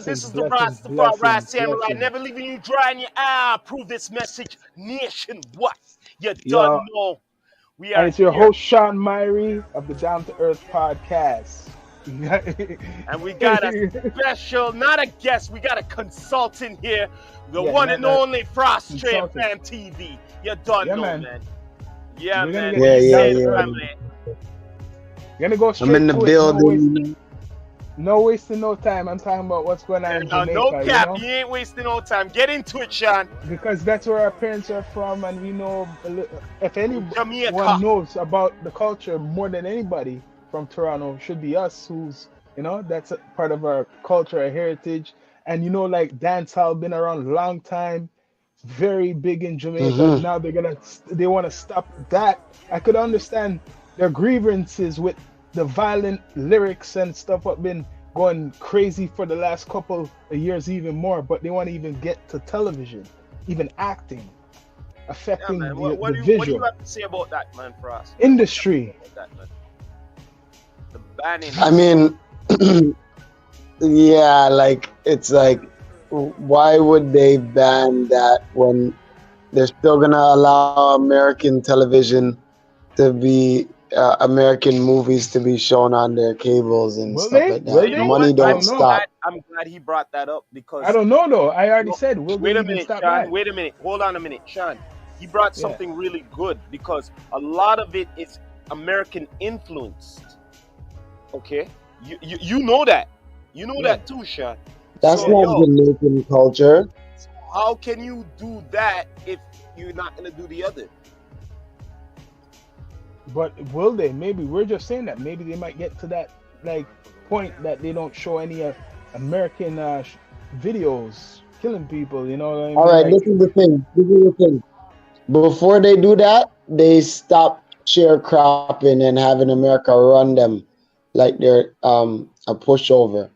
This Blessings, is the blessings, Rastafari blessings, Samurai, blessings. never leaving you dry in your eye. Prove this message nationwide. You done Yo, know. We and are it's your here, host Shawn Myrie of the Down to Earth podcast. and we got a special, not a guest, we got a consultant here, the Yeah, one not and that only Frost Tray consultant. Fam TV. You done Yeah, know, man. man. Yeah, We're gonna man. get What Yeah, you yeah, down saying, to earth. yeah. family? We're gonna go I'm in straight the to it. building. No wasting no time. I'm talking about what's going on in No Jamaica, cap, you ain't wasting no time. Get into it, Shawn. because that's where our parents are from, and we know if Jamaica. anyone knows about the culture more than anybody from Toronto, should be us. That's a part of our culture, our heritage, and like dancehall been around a long time, very big in Jamaica. Mm-hmm. Now they want to stop that. I could understand their grievances with the violent lyrics and stuff what been going crazy for the last couple of years even more, but they want to even get to television, even acting, Yeah, affecting man. the What do you visual have to say about that, man, Frost? industry. That, man. The banning. I mean, yeah, like it's like, why would they ban that when they're still gonna allow American television to be American movies to be shown on their cables and Will stuff they? like Will that? You know they? Money what? I don't don't know. stop. I'm glad he brought that up I because don't know though. I already no, said, will they wait a even minute, stop Shawn. that? Wait a minute. Hold on a minute, Shawn. He brought Yeah. something really good because a lot of it is American influenced. Okay, you know that. You know Yeah. that too, Shawn. That's So Yeah. not yo, Jamaican culture. how can you do that if you're not gonna do the other? But will they? Maybe we're just saying that. Maybe they might get to that like point that they don't show any American videos killing people. You know what I All mean? right, Like, this is the thing. This is the thing. Before they do that, they stop sharecropping and having America run them like they're a pushover.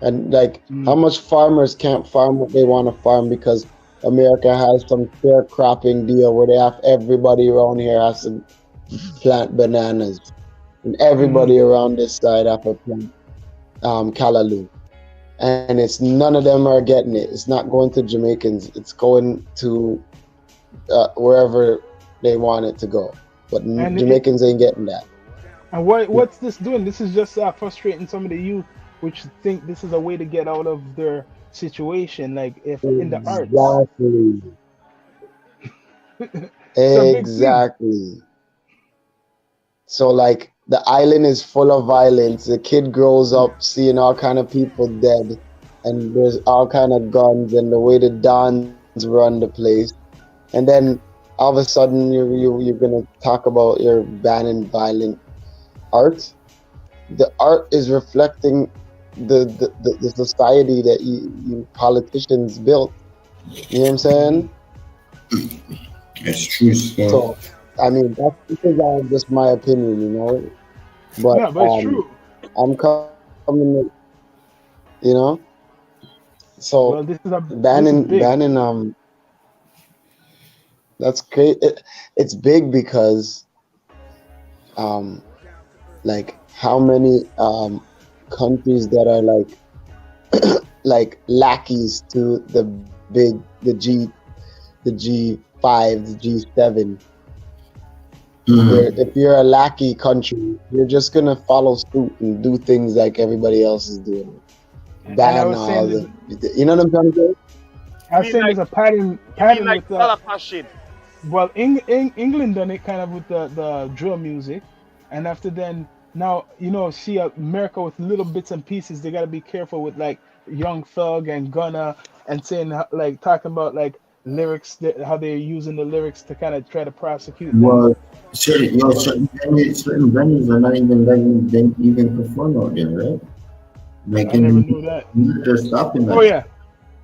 And like, how much farmers can't farm what they want to farm because America has some sharecropping deal where they have everybody around here has to plant bananas, and everybody around this side have to plant callaloo. And it's none of them are getting it. It's not going to Jamaicans. It's going to wherever they want it to go. But and Jamaicans ain't getting that. and what's this doing? This is just frustrating some of the youth, which think this is a way to get out of their situation. Like if in the arts, Exactly. it's a big thing. Exactly. So like the island is full of violence. The kid grows up seeing all kind of people dead, and there's all kind of guns, and the way the dons run the place, and then all of a sudden you're gonna talk about you're banning violent art. The art is reflecting the society that you politicians built. You know what I'm saying? It's true. So I mean this is just my opinion, you know. But Yeah, but it's true. I'm coming, you know. So Well, this is banning big. that's great. It's big because um like how many countries that are like lackeys to the G5, the G7. If you're a lackey country, you're just gonna follow suit and do things like everybody else is doing. Ban all you know what I'm trying to say? I was saying like, there's a pattern like with color passion. well, England done it kind of with the drill music, and after then now see America with little bits and pieces. They gotta be careful with like Young Thug and Gunna and saying like talking about like lyrics how they're using the lyrics to kind of try to prosecute them. Well, certain venues are not even letting them even perform out there, right? Like I never knew that. they're stopping that. Oh yeah.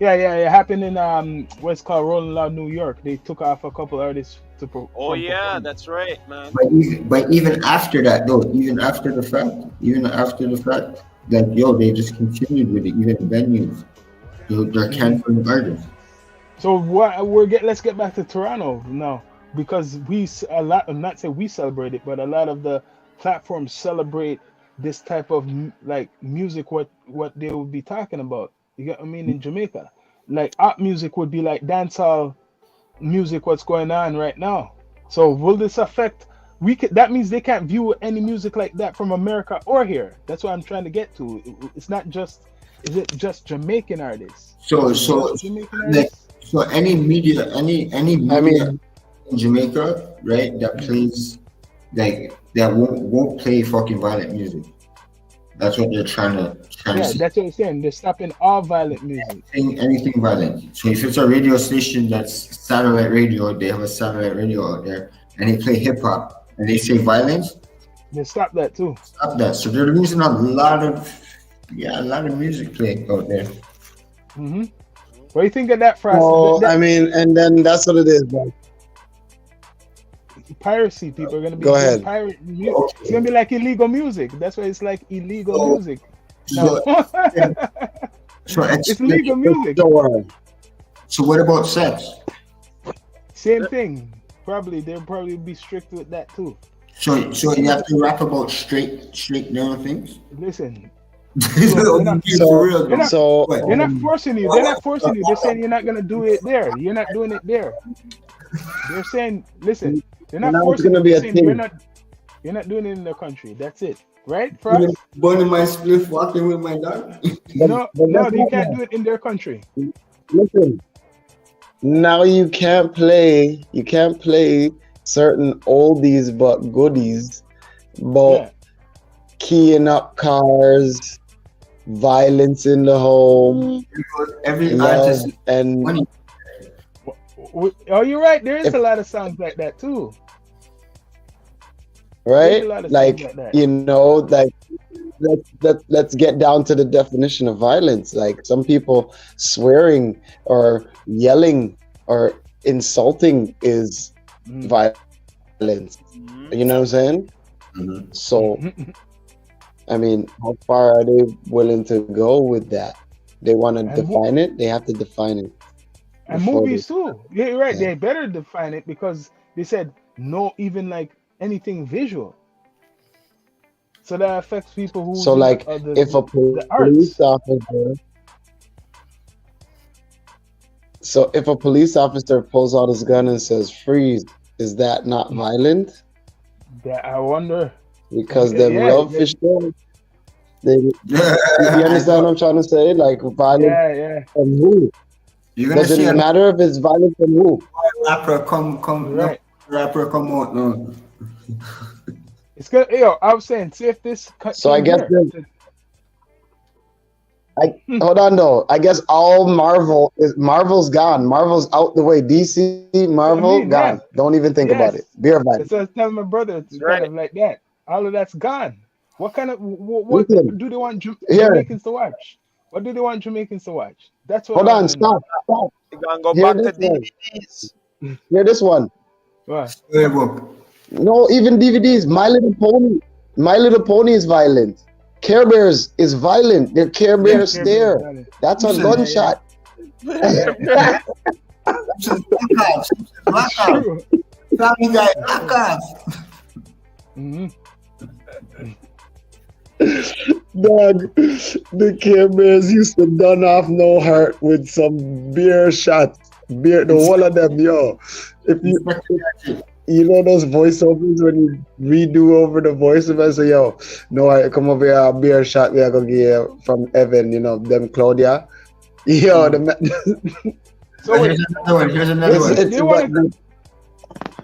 Yeah, it happened in what's called Rolling Loud, New York. They took off a couple artists to Oh yeah, perform. that's right, man. But even after that, though, even after the fact, that they just continued with it. Even venues, they're canceling artists. So let's get back to Toronto now, because I'm not saying we celebrate it, but a lot of the platforms celebrate this type of like music. What they would be talking about. You get what I mean? In Jamaica, like art music would be like dancehall music. What's going on right now? So will this affect? That means they can't view any music like that from America or here. That's what I'm trying to get to. It's not just. Is it just Jamaican artists? So Is it so just Jamaican like artists? so any I media mean, in Jamaica, right? That plays like that won't play fucking violent music. That's what they're trying to Yeah, say. that's what I'm saying. They're stopping all violent music. Anything violent. So if it's a radio station that's satellite radio, they have a satellite radio out there, and they play hip hop, and they say violence, They stop that too. stop that. So they're losing a lot of music play out there. Hmm. What do you think of that, Frost? no, I mean, and then that's what it is. Like, Piracy. People are gonna be go doing ahead. pirate music. It's gonna be like illegal music. That's why it's like illegal So, music. No, so, so it's legal music. Sure. So what about sex? Same thing. They'll probably be strict with that too. So you have to rap about straight down things. Listen, For real, they're not- So they're not forcing you. They're not forcing you. They're saying you're not gonna do it there. You're not doing it there. They're saying, listen, they're not now it's forcing gonna you. be They're a saying thing. you're not doing it in the country. That's it, right, Frost? burning my spliff, walking with my dog. No, but no, that's you not can't bad. do it in their country. Listen, now you can't play certain oldies but goodies, but Yeah. keying up cars, violence in the home, Because every love, artist and money. Oh, you're right. There is If- a lot of songs like that too. right? There's a lot of songs Like like that. like let's get down to the definition of violence. Like some people swearing or yelling or insulting is Mm. violence. You know what I'm saying? Mhm. So I mean, how far are they willing to go with that? They want to And define it. They have to define it. And before movies too. Yeah, you're right. Yeah. They better define it because they said no, even like anything visual. So that affects people who. So, like, if a police officer, if a police officer pulls out his gun and says "freeze," is that not violent? that I wonder. Because Yeah, them yeah, love yeah. fish there. You understand what I'm trying to say? Like violence Yeah. from who? You're gonna Does see it a matter if it's violent from who? rapper come Right. rapper come out no. It's good. I was saying, see if this. So I guess hold on though. I guess all Marvel's gone. Marvel's out the way. DC, Marvel, I mean, gone. yeah. Don't even think about it. Yes. Beer vibe. So I was telling my brother, it's Right. kind of like that. All of that's gone. What kind of what Listen, do they want here. Jamaicans to watch? What do they want Jamaicans to watch? That's what. Hold I on, wanna know. stop. We're gonna go Hear back to this one. DVDs. Hear this one. What? Storybook. No, even DVDs. My Little Pony. My Little Pony is violent. Care Bears is violent. Their Care Bear stare. That's a Yeah, gunshot. Black off. True. Family Guy, black off. Mhm. Dog, the Care Bears used to done off no heart with some beer shots. Beer, the whole of them, yo. If you know those voiceovers when you redo over the voice of us, say, yo, no, I come over here, a beer shot we are gonna get from Evan, you know, them Claudia. Yo, So wait, Here's another one.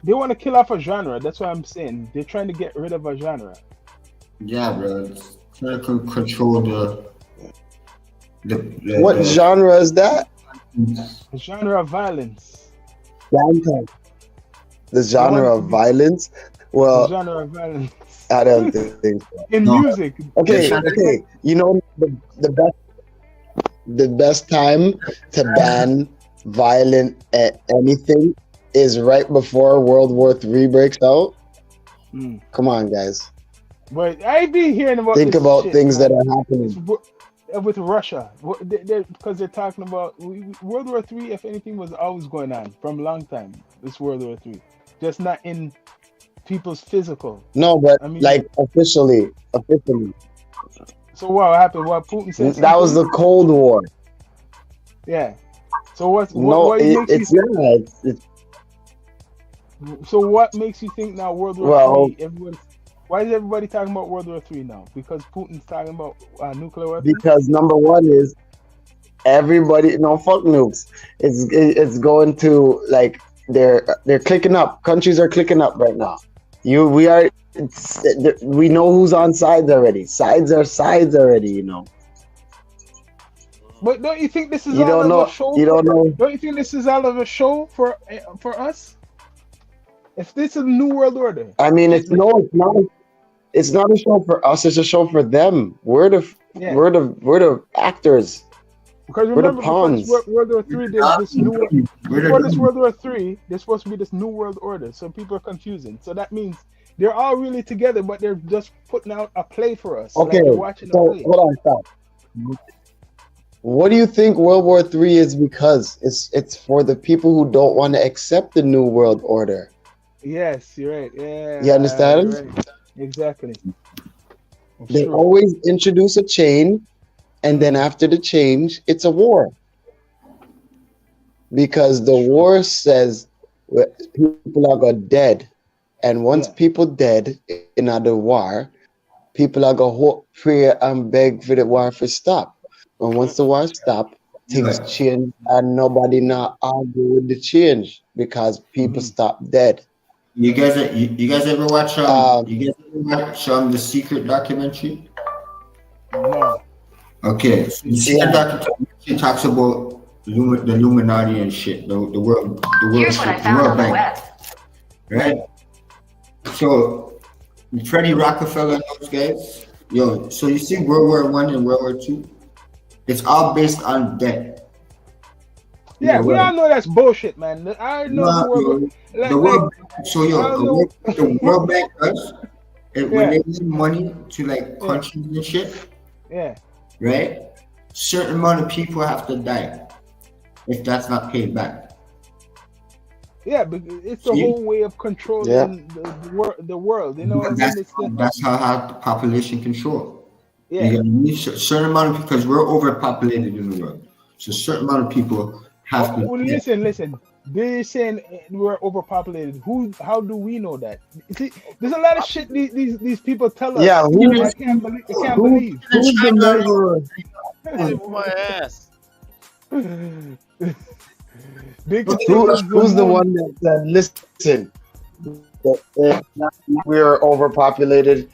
they want to kill off a genre. That's what I'm saying. They're trying to get rid of a genre. Yeah, bro. It's trying to control the what genre is that? A genre of violence. The genre of violence? A Well, genre of violence I don't think so. in No. music. Okay. You know the best time to ban violent anything is right before World War III breaks out. Mm. Come on, guys. But I be hearing about Think this about shit, things man. that are happening. With Russia, because they're talking about World War III. If anything, was always going on from a long time. This World War III, just not in people's physical. No, but I mean- like officially. So what happened? What Putin said? That was the Cold War. Yeah. So what No, what makes you it's yeah, it's so what makes you think now World War well Three? Everybody, why is everybody talking about World War Three now? Because Putin's talking about nuclear weapons. because number one is everybody no fuck nukes. It's going to like they're clicking up. Countries are clicking up right now. We are we know who's on sides already. Sides are sides already. But don't you think this is You all don't of a know. show? You don't know. Don't you think this is all of a show for us? If this is a new world order, I mean, it's no, it's not. It's not a show for us. It's a show for them. yeah. We're the actors. Because We're the remember, before this pawns. World War Three, there's this new. We're Before the this World War Three, there's supposed to be this new world order. So people are confusing. So that means they're all really together, but they're just putting out a play for us. Okay, Like they're watching a so play. hold on, stop. What do you think World War III is? Because it's for the people who don't want to accept the new world order. Yes, you're right. Yeah, You understand? you're right. Exactly. It's They true. always introduce a change, and then after the change, it's a war. Because the war says people are going dead, and once Yeah. people dead in the war, people are going hope, pray, and beg for the war to stop. And once the war stop, things Yeah. change, and nobody now argue with the change because people stop dead. You guys ever watch Um, you guys ever watch The Secret documentary? No. Okay, so the Secret Yeah. documentary talks about the Illuminati and shit, the world Here's what I shit, the found World on the Bank, web. right? So Freddie Rockefeller and those guys, yo. So you see World War One and World War Two, it's all based on debt. Yeah, we Well, all know that's bullshit, man. I know the world. yo, Like, the World Bank. So I yo, don't know. the World Bank does when Yeah. they give money to like Yeah. countries and shit, Yeah. right? Certain amount of people have to die if that's not paid back. Yeah, but it's the See? whole way of controlling Yeah. the world. You know what I mean? That's It's the, that's how the population control. You yeah. get me? Certain amount of because we're overpopulated in the world, so certain amount of people have Well, to. listen. They're saying we're overpopulated. How do we know that? See, there's a lot of shit these people tell us. Yeah, I who's can't who- believe. who's the measurer? Over my ass. They can tell us Who's the moon- one that said, listen, we are overpopulated.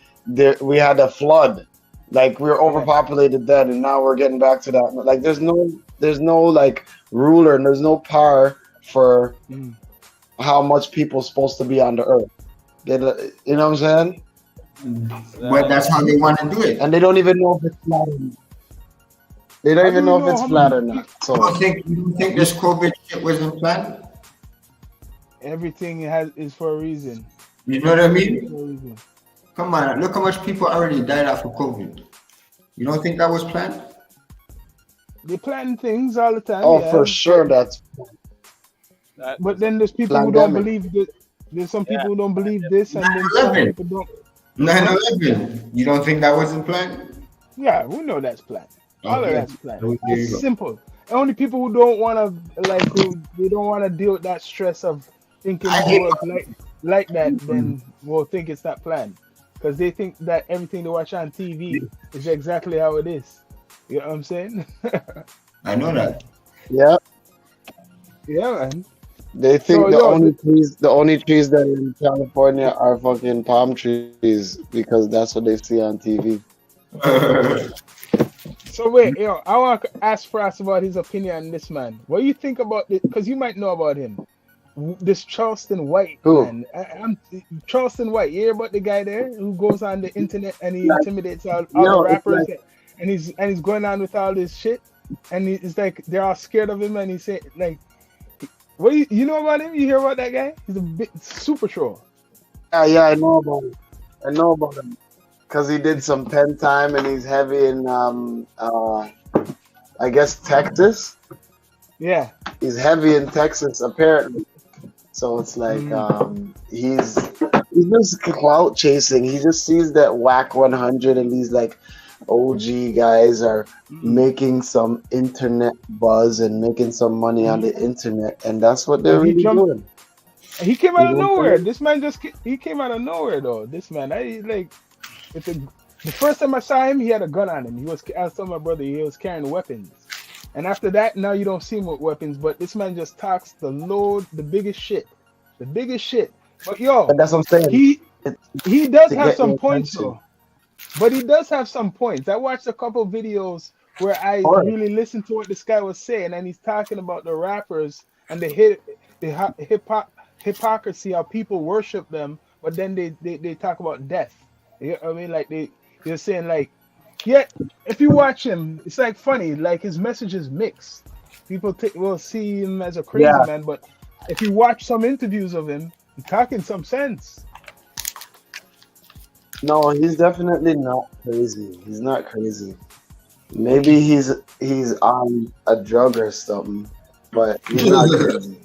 We had a flood. Like we were overpopulated then, and now we're getting back to that. Like there's no like ruler, and there's no power for Mm. how much people supposed to be on the earth. You know what I'm saying? But that's how they want to do it. And they don't even know if it's flat. They don't How even do know you if know it's how flat many or not. You don't So think this COVID shit wasn't planned? Everything is for a reason. You know what I For mean? a reason. Come on, look how much people already died off of COVID. You don't think that was planned? They plan things all the time. oh, yeah. for sure, that's But then there's people who don't Pandemic. believe that. There's some Yeah. people who don't believe this, and then some 9/11. people don't. 9/11. You don't think that wasn't planned? Yeah, we know that's planned. All of Okay. that's planned. There you It's go. simple. Only people who don't want to they don't want to deal with that stress of thinking I the hate- world like that, then will think it's not planned, because they think that everything they watch on TV is exactly how it is. You know what I'm saying? I know that. yeah. Yeah, man. They think So, the yo, only trees that are in California are fucking palm trees because that's what they see on TV. So wait, I want to ask Frost about his opinion on this man. What do you think about this? Because you might know about him. This Charleston White Who? man. I'm Charleston White. You hear about the guy there who goes on the internet and he intimidates all No, the it's rappers, like- and he's going on with all this shit, and it's like they're all scared of him, and he's saying like, what you know about him? You hear about that guy? He's a bit super troll. Yeah, I know about it. I know about him because he did some pen time and he's heavy in I guess Texas. Yeah. He's heavy in Texas apparently. So it's like he's just clout chasing. He just sees that whack 100 and he's like, OG guys are Mm. making some internet buzz and making some money on the Yeah. internet, and that's what they're And he really jumped. doing. And he came You out of know what I'm nowhere. saying? This man he came out of nowhere though. This man, I like with the first time I saw him, he had a gun on him. I was telling my brother he was carrying weapons. And after that, now you don't see him with weapons. But this man just talks the biggest shit, the biggest shit. But yo, But that's what I'm saying. he It's he does to have get some your points attention. though. But he does have some points. I watched a couple videos where I Of course. really listened to what this guy was saying, and he's talking about the rappers and hypocrisy how people worship them, but then they talk about death. You know what I mean? Like they're saying like, yeah, if you watch him, it's like funny. Like his message is mixed. People will see him as a crazy Yeah. man, but if you watch some interviews of him, he's talking some sense. No, he's definitely not crazy. He's not crazy. Maybe he's on a drug or something, but he's not crazy.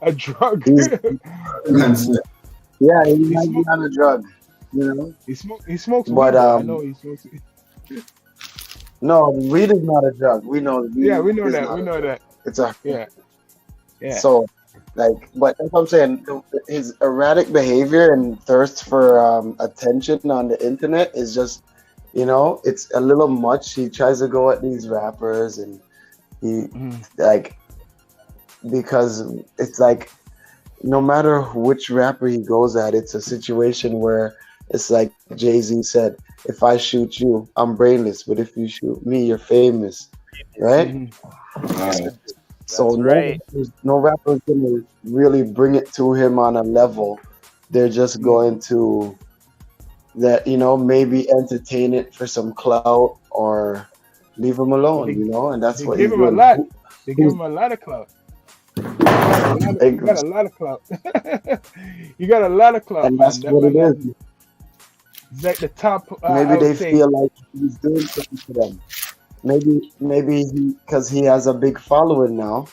A drug. He's That's it. yeah, he he might be smoke. on a drug, you know. He smokes But weed though. I know he smokes. no, weed is not a drug. We know Yeah, weed we know is that. not We a know drug. that. It's a Yeah, yeah. so like, but that's what I'm saying. His erratic behavior and thirst for attention on the internet is just, it's a little much. He tries to go at these rappers and he Mhm. like because it's like no matter which rapper he goes at, it's a situation where it's like Jay-Z said, if I shoot you, I'm brainless, but if you shoot me, you're famous, right? Mhm. Right. So That's right. no rapper is gonna really bring it to him on a level. They're just Yeah. going to maybe entertain it for some clout or leave him But alone, and that's they what give he's him a doing. lot. They give Who's him a lot of clout. You got a lot of clout. You got a lot of clout, and man. that's That what man it got is. it's like the top. Maybe I would they say. feel like he's doing something for them. Maybe because he has a big following now,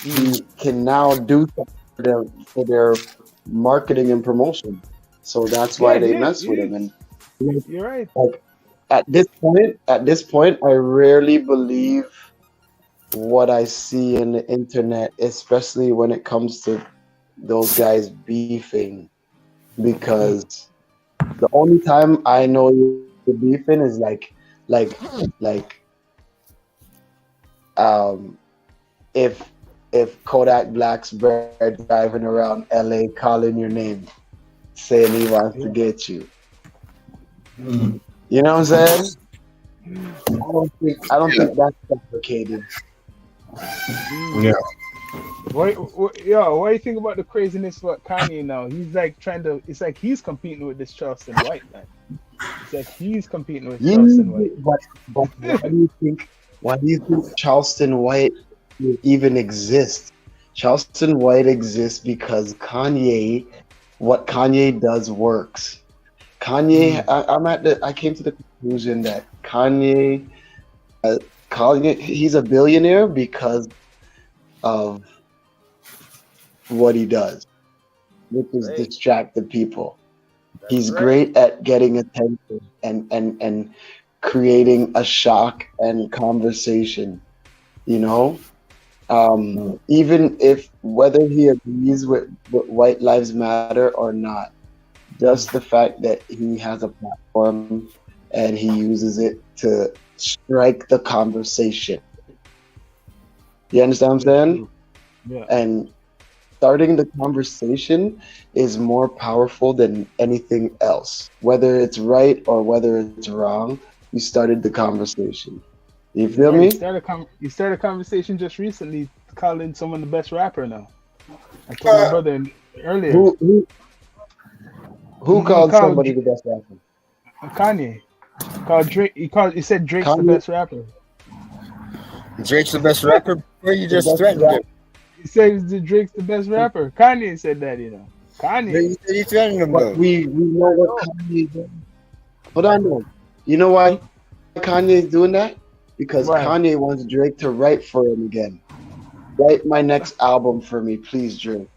Mm. he can now do something for their marketing and promotion. So that's why Yeah, they he is. mess He with him. is. And like You're right. like, at this point, I rarely believe what I see in the internet, especially when it comes to those guys beefing, Mm. because the only time I know you're beefing is like um if Kodak Black's bird driving around LA calling your name, saying he wants to Yeah. get you. Mm. You know what I'm saying? I don't think that's complicated. Mm. Yeah. What do you think about the craziness about Kanye now? He's like it's like he's competing with this Charleston White, man. It's like he's competing with Charleston White. But why do you think Charleston White would even exist? Charleston White exists because what Kanye does works. Mm. I came to the conclusion that Kanye, he's a billionaire because of what he does, which is Right. distract the people. That's He's right. great at getting attention and creating a shock and conversation, you know? Even if whether he agrees with White Lives Matter or not, just the fact that he has a platform and he uses it to strike the conversation. You understand what I'm That's saying? true. Yeah. And starting the conversation is more powerful than anything else. Whether it's right or whether it's wrong, you started the conversation. You You're feel right. me? You started a conversation just recently calling someone the best rapper now. I told my brother earlier. Who He called called somebody the best rapper? Kanye. Called Drake. He said Drake's the Kanye, best rapper. Drake's the best rapper. Where you the just best threatened rapper. him. He said Drake's the best rapper. Kanye said that, Where Kanye. you said you threatened him But though. we know I what know. Kanye is doing. Hold on, though. You know why Kanye is doing that? Because Why? Kanye wants Drake to write for him again. Write my next album for me, please, Drake.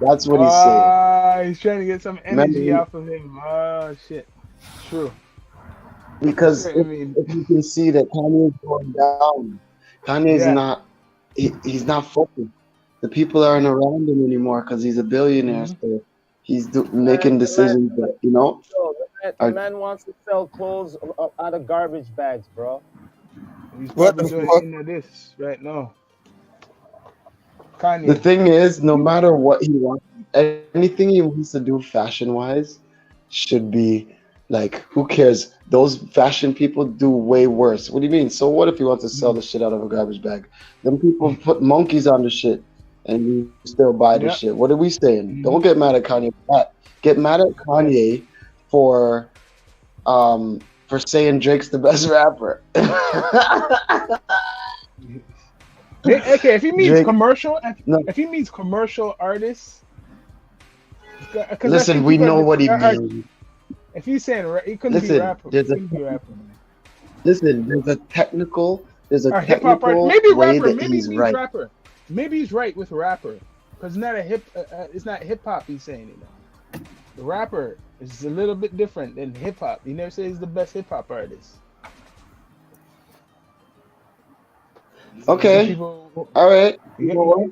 That's what he's saying. He's trying to get some Remember, energy off of him. Oh shit. True. because I mean, if you can see that Kanye is going down, Kanye's yeah. not he's not focused. The people aren't around him anymore because he's a billionaire. Hmm. So he's Man, making decisions that yo, the are. man wants to sell clothes out of garbage bags, bro. He's What probably the doing fuck? this right now. The Kanye. thing is, no matter what he wants, anything he wants to do fashion wise should be like, who cares? Those fashion people do way worse. What do you mean? So what if he wants to sell Mm. the shit out of a garbage bag? Them people put monkeys on the shit and you still buy the Yeah. shit. What are we saying? Hmm. Don't get mad at Kanye for that. Get mad at Yeah. Kanye for saying Drake's the best rapper. Okay, if he means Drake, commercial, no, if he means commercial artists, because I listen, think we people know what he are means. if he's saying he couldn't be Listen, rapper, he couldn't be rapper, man. there's a Or hip hop art, technical maybe way rapper, that maybe he he's means right. rapper, maybe he's right with rapper, because not a it's not hip hop he's saying, you know. The rapper is a little bit different than hip hop. He never says he's the best hip hop artist. Some Okay, people, all right. you You get know me? what?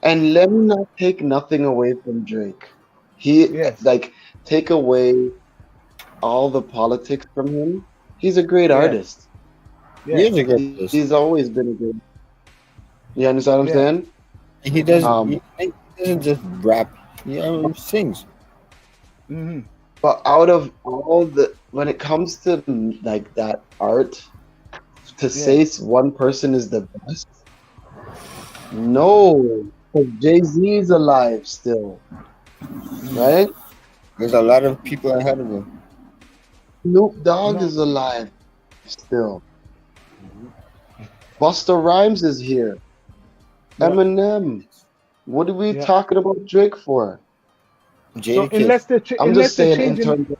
And let me not take nothing away from Drake. He Yes, like take away all the politics from him. He's a great yes, artist. He is yes, a good artist. He's always been a good. You understand what I'm yeah. saying? He does. Um, He doesn't just rap. He sings. Hmm. but out of all the, when it comes to like that art, to Yeah. say one person is the best, no, because Jay-Z is alive still, Mm. right? There's a lot of people ahead of him. Snoop Dogg No. is alive still. Busta Rhymes is here. Yeah. Eminem. What are we Yeah. talking about Drake for? So Jada Kiss. I'm unless just they're saying in changing, terms of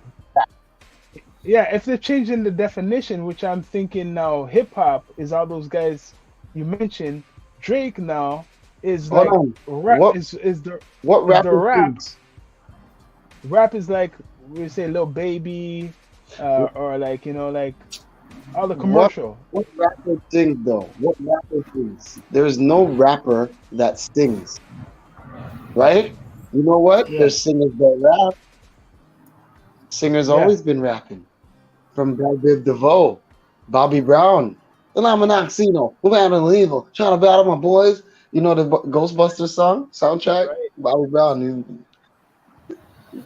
yeah, if they're changing the definition, which I'm thinking now, hip hop is all those guys you mentioned. Drake now is hold like on. rap What what is the rapper rap. sings? Rap is like we say, Lil Baby, or like like all the What commercial. what rapper sings though? What rapper sings? There's no rapper that sings, right? You know what? Yeah. There's singers that rap. Singers Yeah. always been rapping. From Biv DeVoe, Bobby Brown. Then I'm an Oxino. We're out of evil. Trying to battle my boys. You know the Ghostbusters song soundtrack? Right. Bobby Brown.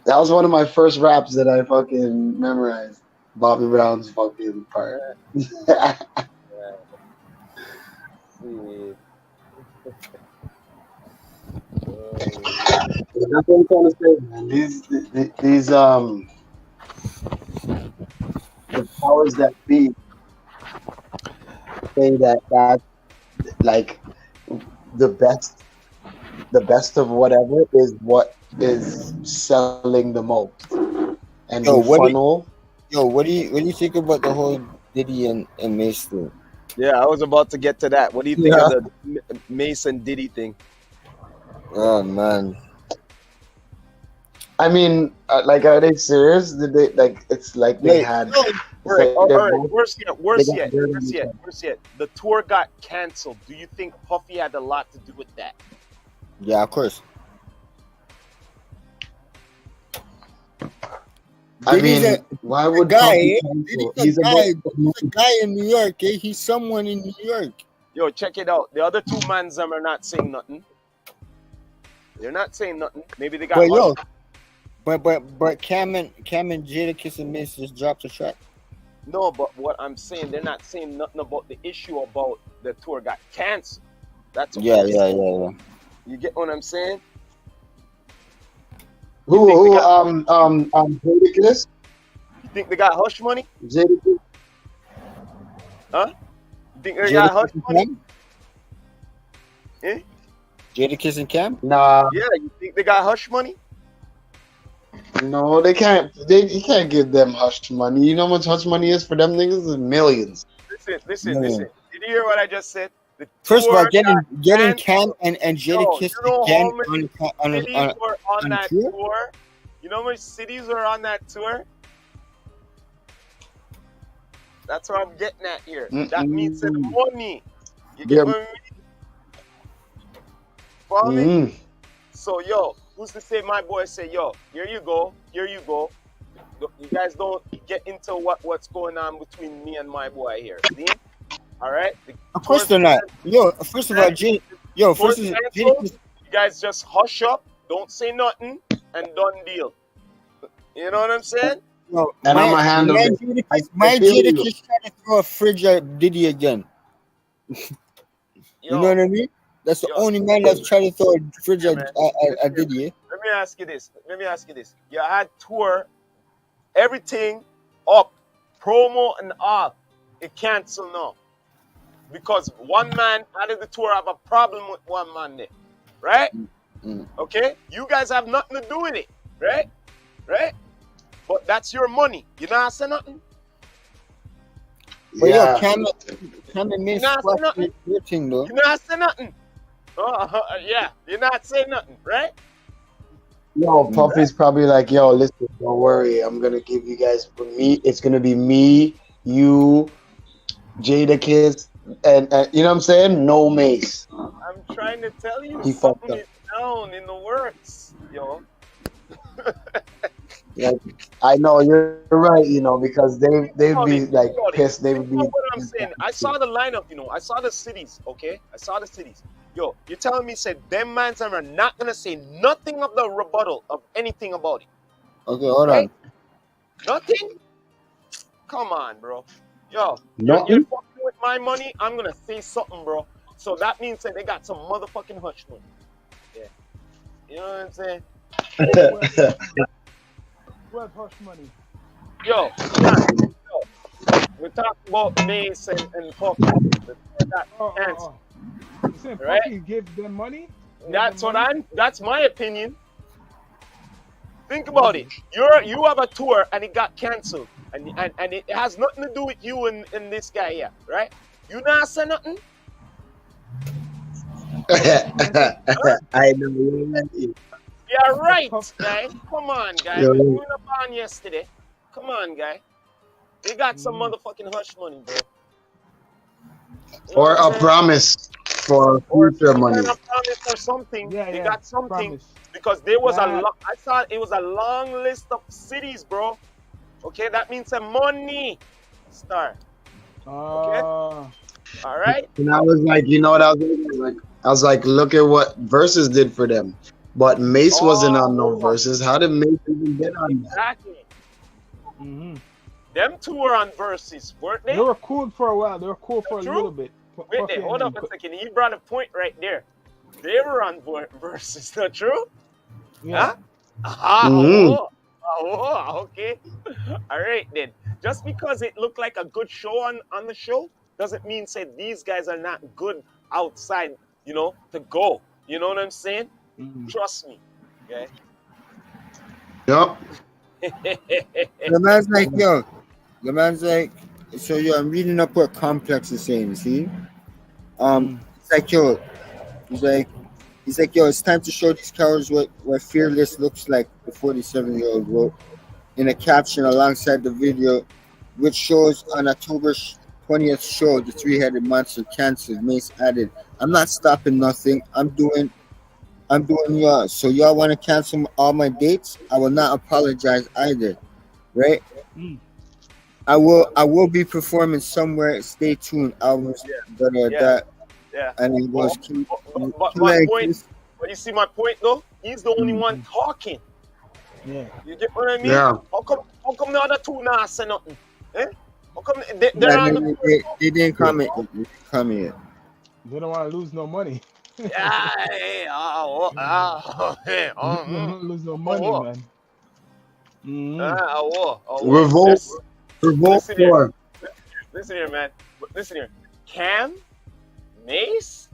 That was one of my first raps that I fucking memorized. Bobby Brown's fucking part. That's See, what I'm trying to say, man. These the powers that be say that that's like the best the best of whatever is what is selling the most. And Yo, we funnel. what do you think about the whole Diddy and Mace thing? yeah, I was about to get to that. What do you think of Yeah. the Mason Diddy thing? Oh man. I mean, like, are they serious? Did they like? It's like they Wait, had. No, It's all right, like all they're right. both. Worse yet, They got dirt on worse each yet, other. worse yet. The tour got canceled. Do you think Puffy had a lot to do with that? yeah, of course. I Diddy's mean, a why would guy. Puffy Eh? cancel? Diddy's a guy. He's a About. guy in New York. Eh? He's someone in New York. Yo, check it out. The other two mans them are not saying nothing. They're not saying nothing. Maybe they got But hush. yo, but Cam and Jada Kiss and Mace just dropped a track. No, but what I'm saying, they're not saying nothing about the issue about the tour got canceled. That's what Yeah, I'm yeah, saying. yeah, yeah. You get what I'm saying? Who They got, Jadakiss? you think they got hush money? Jadakiss? Huh? You think they Jada got hush Kiss and money? Cam? Eh? Jada Kiss and Cam? Nah, Yeah, you think they got hush money? no, they can't. You can't give them hush money. You know how much hush money is for them niggas? It's millions. Listen. No. Did you hear what I just said? The First of all, tour getting got Cam canceled. and Jada Yo, Kiss you know again how many cities were on on that tour? tour? You know how many cities were on that tour? That's what I'm getting at here. That means the Mm-mm. money. You get They're, what I mean? Follow me? mm, So yo, who's to say my boy say, yo, here you go, here you go. You guys don't get into what's going on between me and my boy here. See? All right? The Of course tour's they're not. Yo, first of all, tour's first is canceled. You guys just hush up, don't say nothing, and done deal. You know what I'm saying? yo, and I'm gonna handle it. I my feel Jada you. Kiss trying to throw a fridge at Diddy again. You know Yo, what I mean? That's the yo, only man that's trying to throw a fridge yeah, at, man. at Diddy. Eh? Let me ask you this. Let me ask you this. You had tour, everything up, promo and all. It cancel now. Because one man out of the tour have a problem with one man there. Right? Mm. Okay? You guys have nothing to do with it. Right? Right? But that's your money. You not say nothing? But yo, Yeah. Cameron made You not say squash nothing? your thing though. You not say nothing? Yeah. You not say nothing, right? Yo, Puffy's probably like, yo, listen, don't worry. I'm gonna give you guys me. It's gonna be me, you, Jada Kiss, and you know what I'm saying? No Mace. I'm trying to tell you He fucked something up. is down in the works, yo. Like, I know you're right, you know, because they'd About be it, like about it. pissed. They Think would be. about what I'm saying. I saw the lineup, I saw the cities, okay? I saw the cities. Yo, you're telling me, said them mans are not gonna say nothing of the rebuttal of anything about it, Okay, hold right? on. Nothing? Come on, bro. Yo, you're Nothing. fucking with my money. I'm gonna say something, bro. So that means that they got some motherfucking hush money. Yeah. You know what I'm saying? Where's hush money? Yo, John, we talk about Mace and Puffy. Oh. You saying Right? Puffy give them money? That's my opinion. Think about it. You have a tour and it got cancelled. And it has nothing to do with you and this guy here, right? You not say nothing? I know. You're right. Yeah, right, guy. Come on, guy. You're We right. went up on yesterday. Come on, guy. They got some motherfucking hush money, bro. You know Or what I'm a saying? promise for Or future some money. kind of promise or something. Yeah, They yeah. got something Promise. because there was Yeah. I thought it was a long list of cities, bro. Okay, that means some money. Star. All right. And I was like, you know what I was thinking? Like, I was like, look at what Versus did for them. But Mace wasn't on no Versus. How did Mace even get on that? Exactly. Mm-hmm. Them two were on verses, weren't they? They were cool for a while. They were cool for True. a little bit. Wait Puffy there, and hold them. up a second. You brought a point right there. They were on verses, not true? Yeah. Huh? Mhm. Okay. All right then. Just because it looked like a good show on the show doesn't mean say these guys are not good outside, to go. You know what I'm saying? Mhm. Trust me. Okay. Yup. The man's like, yo. The man's like, so yo, I'm reading up what Complex is saying. See, it's like yo, he's like, yo, it's time to show these cowards what fearless looks like. The 47-year-old wrote in a caption alongside the video, which shows on October 20th show the three-headed monster canceled. Mace added, "I'm not stopping nothing. I'm doing y'all. So y'all want to cancel all my dates? I will not apologize either, right? Mm. I will be performing somewhere. Stay tuned. Albums, Yeah. and it was But my point. But you see my point though? He's the only one talking. Yeah. You get what I mean? Yeah. How come the other two not say nothing? Eh? How come they're on the they didn't comment. They didn't comment yet. They don't want to lose no money. Yeah, They don't lose no money, man. Revolt. Revolt Listen here. for. Listen here, man. Listen here. Cam, Mace,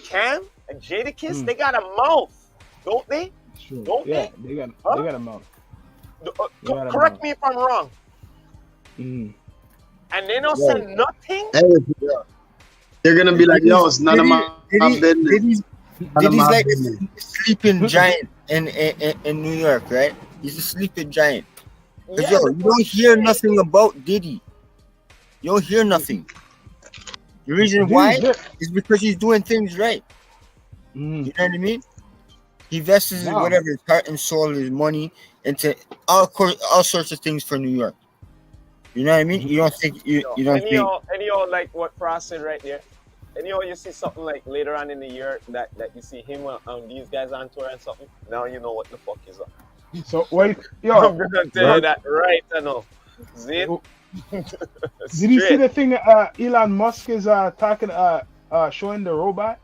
Cam and Jada Kiss, they got a mouth, don't they? Sure. Don't Yeah, they? they got a mouth. got a Correct mouth. me if I'm wrong. Mm. And they don't say nothing. Hey, they're gonna be like, yo, it's none of my business. Did he's like a sleeping giant in New York, right? He's a sleeping giant. Cause Yeah, yo, you don't hear nothing about Diddy. you'll hear nothing. The reason He's why there. is because he's doing things right. Mm. You know what I mean? He invests his No. whatever his heart and soul, his money into all sorts of things for New York. You know what I mean? You don't think you don't think Anyhow, like what Frost said right there. Anyhow, you see something like later on in the year that you see him and these guys on tour and something. Now you know what the fuck is up. So wait, I'm yo, gonna tell you that right now. See it? did you see Straight. the thing? Elon Musk is talking, showing the robot.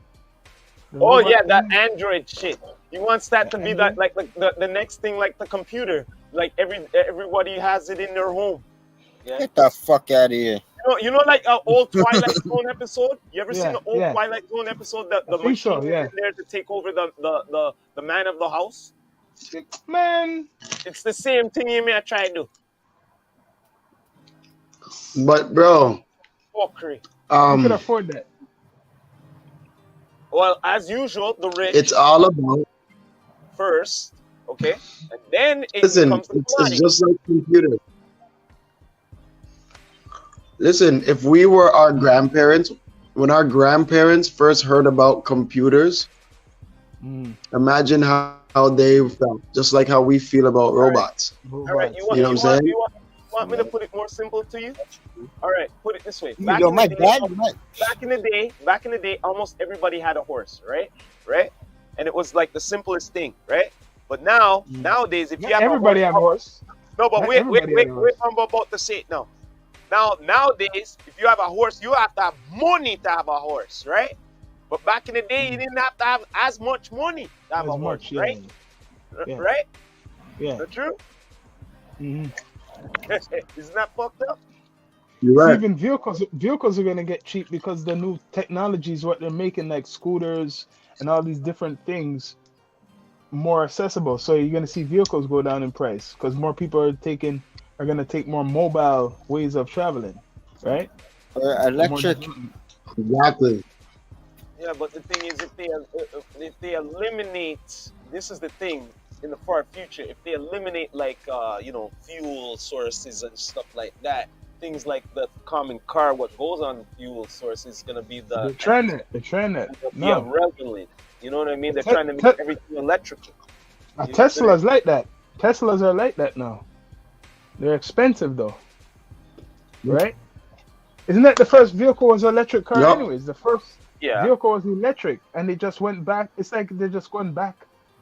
The Oh robot yeah, that thing? Android shit. He wants that to be that like the next thing, like the computer. Like everybody has it in their home. Yeah. get the fuck out of here. You know, like an old Twilight Zone episode. You ever seen Yeah, the old yeah. Twilight Zone episode? That I the think machine so. is Yeah. in there to take over the man of the house. Man, It's the same thing you may try to do. But bro, Fuckery. who could afford that? Well, as usual, the rich it's all about. first, okay, and then it Listen, becomes the it's commodity. just like computers. Listen, if we were our grandparents, when our grandparents first heard about computers, imagine how they felt, just like how we feel about robots. All right, You know what I'm saying? you want me to put it more simple to you? All right, put it this way. Back Yo, in my the day, dad, back in the day, almost everybody had a horse, right? And it was like the simplest thing, right? But nowadays, if you have Everybody a have horse, horse. no, but Not wait, everybody have a horse. I'm about to say it now. Nowadays, if you have a horse, you have to have money to have a horse, right? But back in the day, you didn't have to have as much money to have As a horse, much, yeah. right? Yeah. Right? Yeah. Is that true? Mhm. Isn't that fucked up? You're right. Even vehicles are gonna get cheap because the new technologies, what they're making, like scooters and all these different things, more accessible. So you're gonna see vehicles go down in price because more people are gonna take more mobile ways of traveling, right? electric. Exactly. Yeah, but the thing is, if they eliminate, this is the thing in the far future. If they eliminate like fuel sources and stuff like that, things like the common car, what goes on fuel source is gonna be They're trying it. No, irrelevant. You know what I mean? They're Te- trying to te- make everything electrical. Tesla's like that. Teslas are like that now. They're expensive though, right? Isn't that the first vehicle was electric car? Yup. Anyways, the first Yeah. vehicle was electric, and they just went back. It's like they're just going back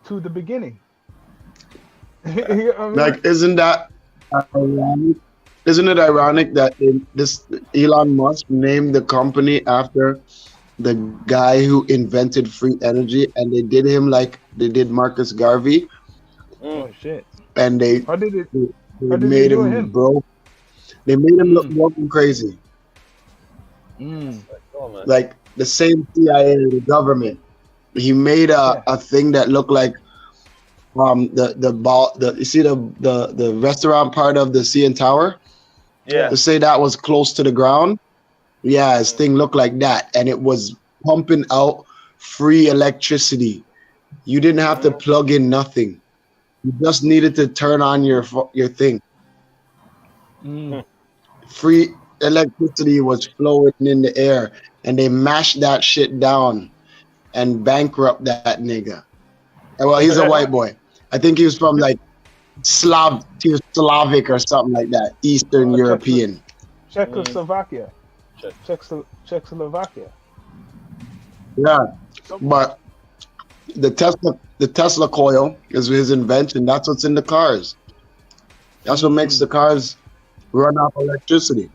to the beginning. You know what I mean? Like, isn't that ironic? Isn't it ironic that this Elon Musk named the company after the guy who invented free energy, and they did him like they did Marcus Garvey, Oh shit! and they How did it? they How did they made do him him? broke. They made him look broken crazy, Mm. Oh, man. like the same CIA, the government. He made a thing that looked like you see the restaurant part of the CN Tower. Yeah. To say that was close to the ground, yeah, his thing looked like that, and it was pumping out free electricity. You didn't have to plug in nothing. You just needed to turn on your thing. Mm. Free electricity was flowing in the air, and they mashed that shit down and bankrupt that nigga. Well, he's a white boy. I think he was from like Slavic or something like that, Eastern European. Czechoslovakia. Czechoslovakia. Yeah, but the Tesla coil is his invention. That's what's in the cars. That's what makes the cars run off electricity.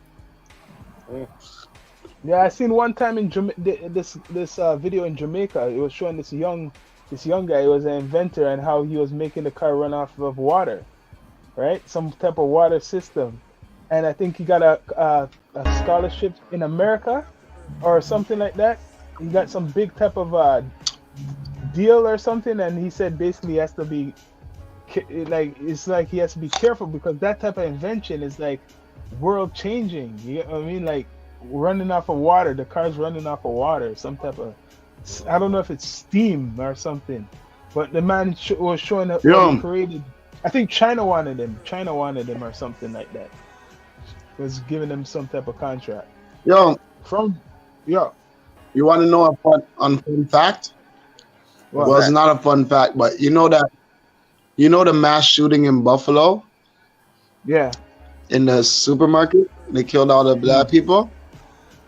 Yeah, I seen one time in this video in Jamaica. It was showing this young guy. He was an inventor and how he was making the car run off of water, right? Some type of water system, and I think he got a scholarship in America or something like that. He got some big type of deal or something, and he said basically he has to be it's like he has to be careful because that type of invention is like world changing. You know what I mean? Like running off of water, the car's running off of water, some type of, I don't know if it's steam or something, but the man was showing up what he created. I think China wanted him or something like that. was giving them some type of contract Yo, from. Yeah, you want to know a fun fact? What's what? Well, it's that? not a fun fact, but you know the mass shooting in Buffalo Yeah, in the supermarket. They killed all the black people.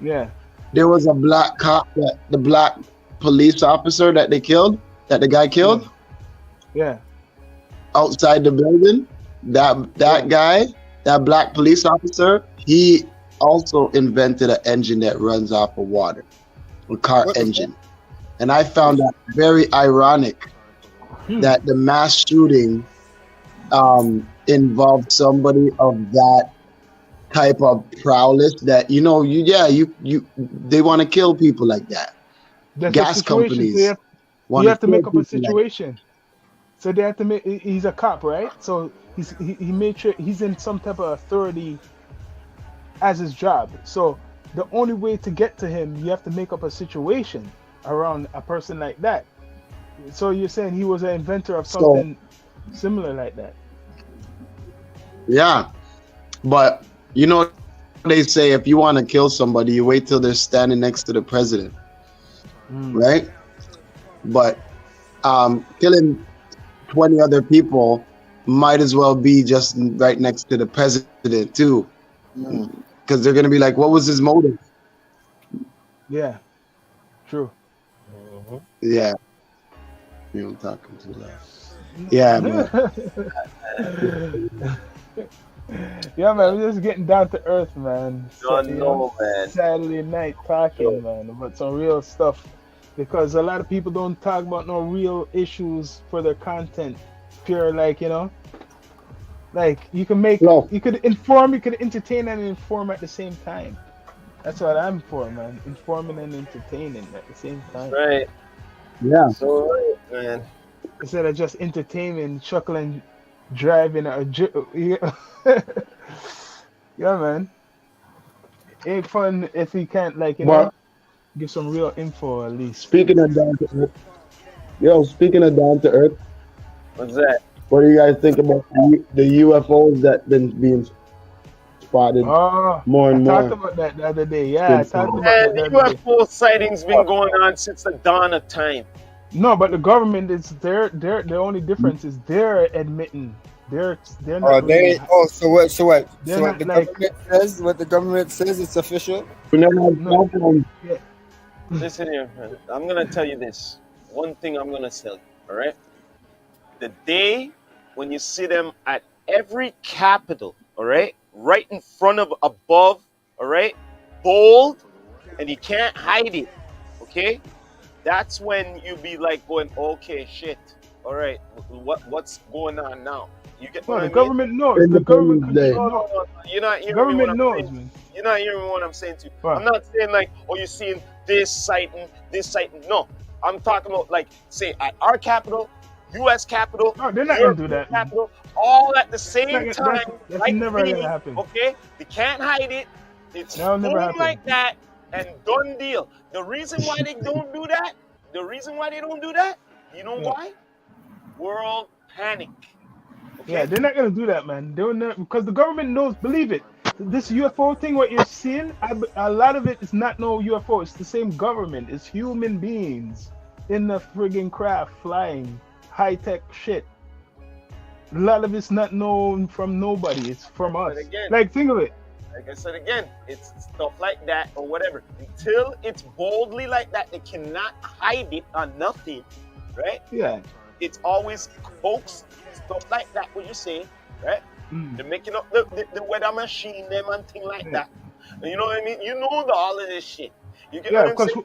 yeah, There was a black cop that the black police officer that they killed, that the guy yeah, killed yeah, outside the building. That yeah. guy, that black police officer, he also invented an engine that runs off of water, a car What the fuck? engine. And I found that very ironic Hmm. that the mass shooting involved somebody of that type of prowess that they want to kill people like that. That's a Gas situation. So companies you want to have to kill make up a people like situation. So they have to make. He's a cop, right? So he made sure he's in some type of authority as his job. So the only way to get to him, you have to make up a situation around a person like that. So you're saying he was an inventor of so. something similar like that? Yeah, but they say if you want to kill somebody, you wait till they're standing next to the president, Mm. right? But killing 20 other people might as well be just right next to the president too, Mm. because they're gonna be like, what was his motive? Yeah, true. Mhm. Yeah, I'm talking too loud. Yeah, man. Yeah, man, we're just getting down to earth, man. Don't know, man. Saturday night talking, man, about some real stuff. Because a lot of people don't talk about no real issues for their content. Pure, like, like you can No. you could inform, you could entertain and inform at the same time. That's what I'm for, man. Informing and entertaining at the same time. Right. Yeah. So right, man. Instead of just entertaining, chuckling, driving, or yeah, yeah, man. Ain't fun if you can't, like, But give some real info at least. speaking of down to earth, What's that? what do you guys think about the UFOs that been being spotted Oh, more I and talked more? about that the other day. Yeah, I Since talked about And that the other day. UFO sightings been going on since the dawn of time. No, but the government is the only difference is they're admitting they're Oh, not really, so what? So what? they're So what not the like, government says? What the government says? It's official. we never had no, cell phones. yeah, Listen here, man. I'm gonna tell you this. One thing I'm gonna tell you, all right? The day when you see them at every capital, all right, right in front of, above, all right, bold, and you can't hide it, okay? That's when you be like going, okay, shit, all right, what's going on now? You get no, what the I mean? government knows. The government Independence Day. No, no, no, no. You're not hearing me what government I'm knows, saying. man. You're not hearing what I'm saying to you. What? I'm not saying like, oh, you're seeing this sighting, this sighting. No, I'm talking about like, say, at our capital, U.S. Capitol, No, they're not gonna do European that, man. Capitol, all at the That's, same not, time, that's like never me. gonna happen. Okay, they can't hide it. It's That'll never boom happen. like that, and done deal. The reason why they don't do that, you know Yeah. why? World panic. Yeah, Okay. they're not gonna do that, man. They're not, because the government knows. Believe it. This UFO thing, what you're seeing, a lot of it is not no UFO. It's the same government. It's human beings in the friggin' craft flying high tech shit. A lot of it's not known from nobody. It's from us. But again, Like, think of it. like I said again, it's stuff like that or whatever. Until it's boldly like that, they cannot hide it on nothing, right? Yeah. It's always hoax, stuff like that, what you're saying, right? Mm. They're making up the weather machine, them and thing like Yeah. that. And you know what I mean? You know all of this shit. You get Yeah, what I'm because saying?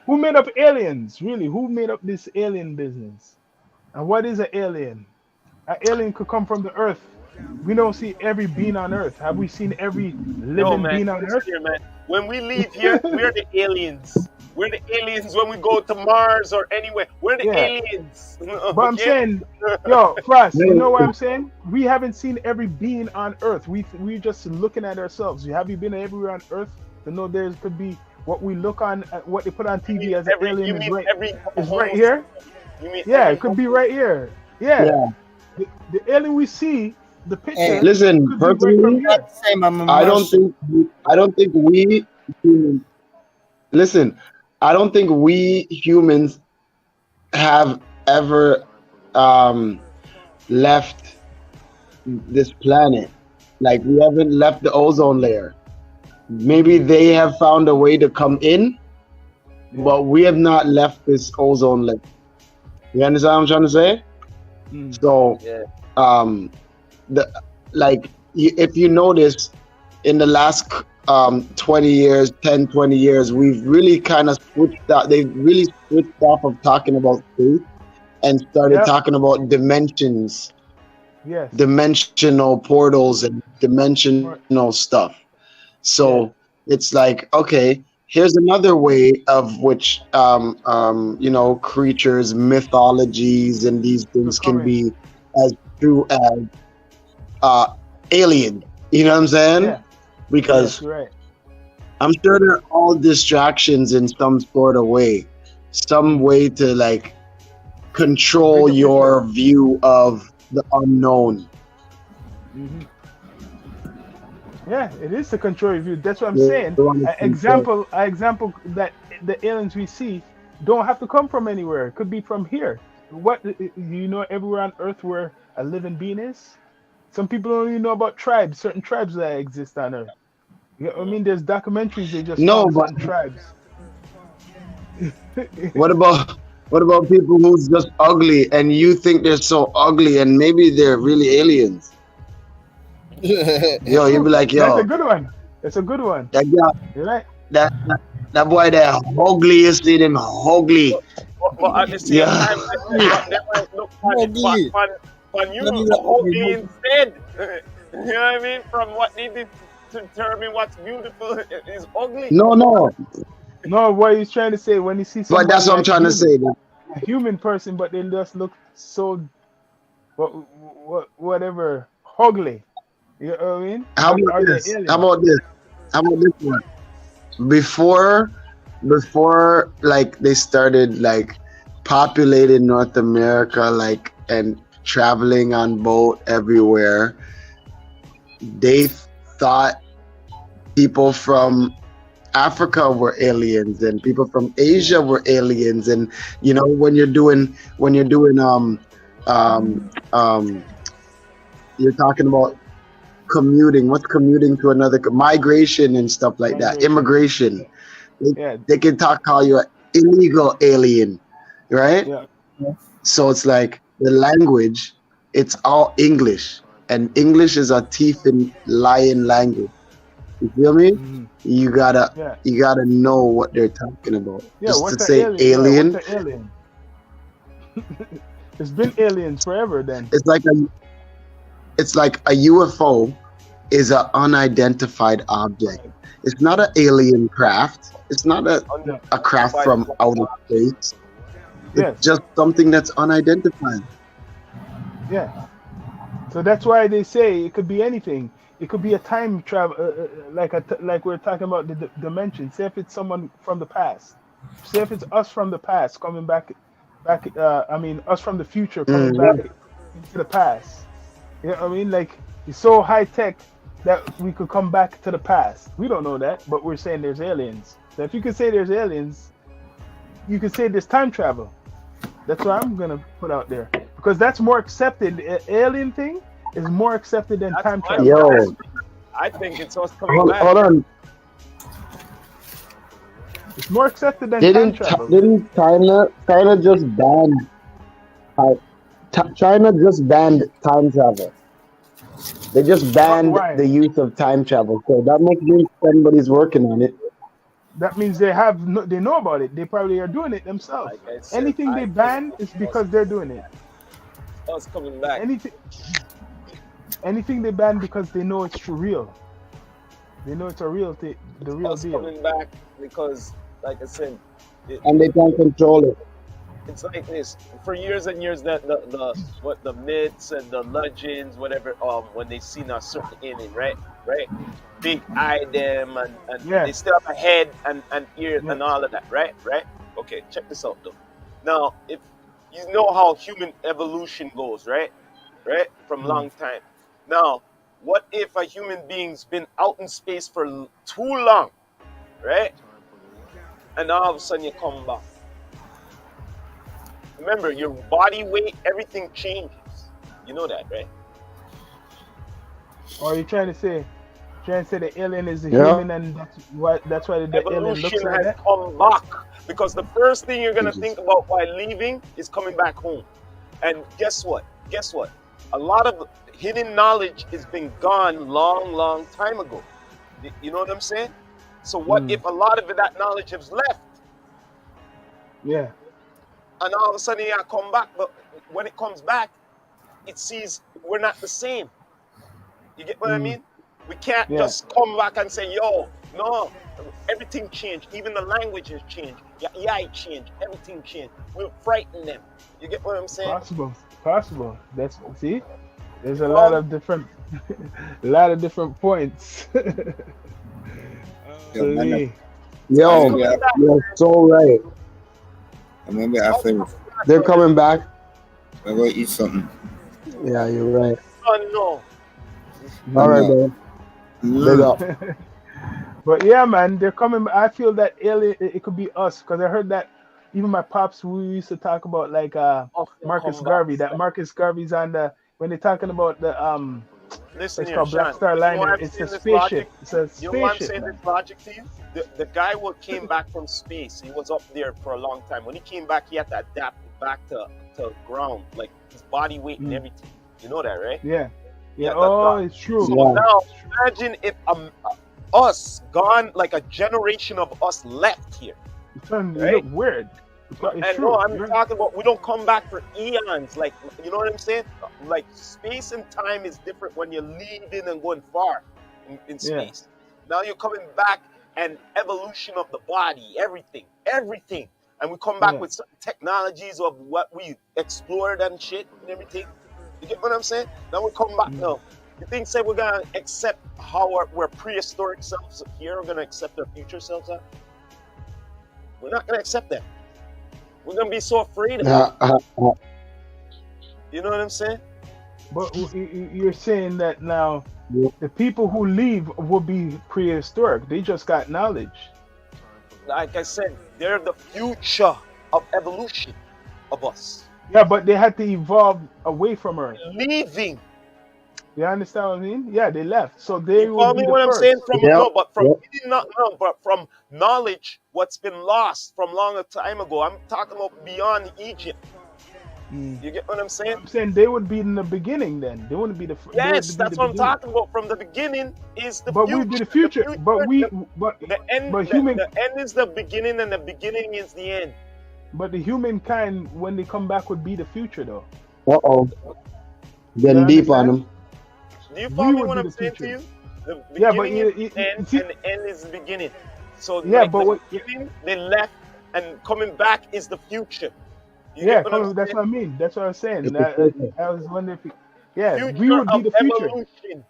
who made up aliens? Really, who made up this alien business? And what is an alien? An alien could come from the earth. We don't see every being on earth. Have we seen every No, living man. being on Listen earth? here, man. When we leave here, we're the aliens. We're the aliens when we go to Mars or anywhere. We're the Yeah. aliens. But I'm Okay? saying, yo, Frost, you know what I'm saying? We haven't seen every being on earth. We just looking at ourselves. Have you been everywhere on earth to know there could be what we look on, what they put on You TV mean as an every, you alien is mean right, every is right here? You mean Yeah, every it could be right here. Yeah. Yeah. The alien we see the Hey, picture Listen, could be right from personally, here. same, I'm a I don't Martian. think I don't think we humans, listen, I don't think we humans have ever um left this planet. Like we haven't left the ozone layer. Maybe they have found a way to come in, Yeah. but we have not left this ozone layer. You understand what I'm trying to say? Mm. So, Yeah. um, the like if you notice in the last 20 years, 10, 20 years, we've really kind of switched out. They've really switched off of talking about space and started Yep. talking about dimensions, Yes. dimensional portals, and Right. dimensional stuff. So Yeah. it's like, okay, here's another way of which, creatures, mythologies, and these We're things can coming. be as true as uh, alien. You know what I'm saying? Yeah. Yes. Because You're right. I'm sure they're all distractions in some sort of way, some Mm. way to like control Bigger picture. your view of the unknown. Hmm. Yeah, it is to control your view. That's what I'm They saying. want to control. An example that the aliens we see don't have to come from anywhere. It could be from here. What you know, everywhere on Earth where a living being is. Some people don't even know about tribes, certain tribes that exist on Earth. You know what I mean? There's documentaries they just No, found but certain tribes. what about people who's just ugly and you think they're so ugly and maybe they're really aliens? Yo, you'd True. be like, That's a yo, good one. That's a good one. that guy, You're right. that boy, that ugly, you see them ugly. But at the same Yeah. time, they might look on it, but Ugly. on you Let me look ugly. ugly instead. You know what I mean? From what they did to determine what's beautiful is ugly. No, No, what he's trying to say when you see but somebody that's what I'm like trying to say. a human person, but they just look so whatever ugly. You know what I mean? How about Are they this? How alien? about this? How about this one? Before, before, like they started like populating North America, like and traveling on boat everywhere, they thought people from Africa were aliens and people from Yeah. Asia were aliens, and um um you're talking about commuting. What's commuting to another migration and stuff like that? Migration. Immigration. They, Yeah. they can call you an illegal alien, right? Yeah. So it's like the language, it's all English, and English is a thief and lying language. You feel me? Hmm. You gotta Yeah. you gotta know what they're talking about. Yeah. Just to What's an say alien? Yeah. What's alien, an alien? It's been aliens forever then. it's like a UFO is an unidentified object. Right. It's not an alien craft. It's not Yeah. a craft Unidentified from outer space. It's Yes. just something that's unidentified. Yeah. So that's why they say it could be anything. It could be a time travel, like we're talking about the dimension. Say if it's someone from the past. Say if it's us from the past coming back. I mean, us from the future coming back Mhm. into the past. You know what I mean? Like it's so high tech that we could come back to the past. We don't know that, but we're saying there's aliens. So if you could say there's aliens, you could say there's time travel. That's what I'm gonna put out there because that's more accepted. Alien thing is more accepted than That's time my travel. Yo, I think it's us coming hold, back. hold on. It's more accepted than time Didn't travel. didn't China just ban China just banned time travel? They just banned Why? the use of time travel. So that must mean somebody's working on it. That means they know about it. They probably are doing it themselves. Like I said, Anything they I think ban is it's us because they're doing it. coming back. Anything they ban because they know it's for real. They know it's a real thing, the It's real us deal. coming back because, like I said, And they can't control it. it's like this for years and years. That the myths and the legends, whatever. When they seen a certain alien, right, big eye them and Yeah. they still have a head and ears Yeah. and all of that, right. Okay, check this out though. Now, if you know how human evolution goes, right, from Mm. long time. Now, what if a human being's been out in space for too long, right? And all of a sudden you come back. Remember, your body weight, everything changes. You know that, right? Or are you trying to say the alien is the Yeah. human, and that's why the alien Evolution looks like has that? come back because the first thing you're gonna think about while leaving is coming back home. And guess what? Guess what? A lot of hidden knowledge has been gone long time ago. You know what I'm saying? So what if a lot of that knowledge has left, Yeah. and all of a sudden I come back, but when it comes back, it sees we're not the same. You get what I mean? We can't Yeah. just come back and say, yo, no, everything changed. Even the language has changed. Yeah, it changed. Everything changed. We'll frighten them. You get what I'm saying? Possible. That's see. There's a You lot know? of different, a lot of different points. Yeah, man, See. Yo, you're so right. maybe I finish. They're coming back. I'm going to eat something. Yeah, you're right. Oh, no. All right, man. Big up. But yeah, man, they're coming. I feel that alien. It could be us because I heard that even my pops. We used to talk about like Marcus Come Garvey. back. That Marcus Garvey's on the when they're talking about the Listen it's here, called Black Shawn. Star You know why Liner. I'm It's a saying this spaceship. logic? It's a You know why I'm spaceship, saying man. this logic to you? The guy who came back from space, he was up there for a long time. When he came back, he had to adapt back to ground, like his body weight and everything. You know that, right? Yeah. He had to Oh, adapt. it's true. So Yeah. now imagine if us gone, like a generation of us left here. You Right? look weird. It's And true. no, I'm talking about we don't come back for eons. Like, you know what I'm saying? Like space and time is different when you're leaving and going far in space. Now you're coming back and evolution of the body, everything. And we come back with certain technologies of what we explored and shit and everything. You get what I'm saying? Now we come back now. You think say we're gonna accept how we're prehistoric selves here, we're gonna accept our future selves are? We're not gonna accept that. We're gonna be so afraid of it. You know what I'm saying? But you're saying that now the people who leave will be prehistoric. They just got knowledge. Like I said, they're the future of evolution of us. Yeah, but they had to evolve away from Earth. Leaving. You understand what I mean? Yeah, they left. So they You will follow be me the what I'm first. saying? From Yep. no, but from Yep. but from knowledge, what's been lost from long a time ago. I'm talking about beyond Egypt. You get what I'm saying? I'm saying they would be in the beginning then. They wouldn't be the first. Yes, that's what I'm talking about. From the beginning is the But future. we'd be the future. The end. But human. The end is the beginning, and the beginning is the end. But the humankind, when they come back, would be the future, though. Uh-oh. Getting deep on them. Do you follow me what I'm saying to you? The beginning is the end, and the end is the beginning. So yeah, like but the beginning, they left, and coming back is the future. That's what I mean. That's what I was saying. I was wondering if, we would be the future. Evolution.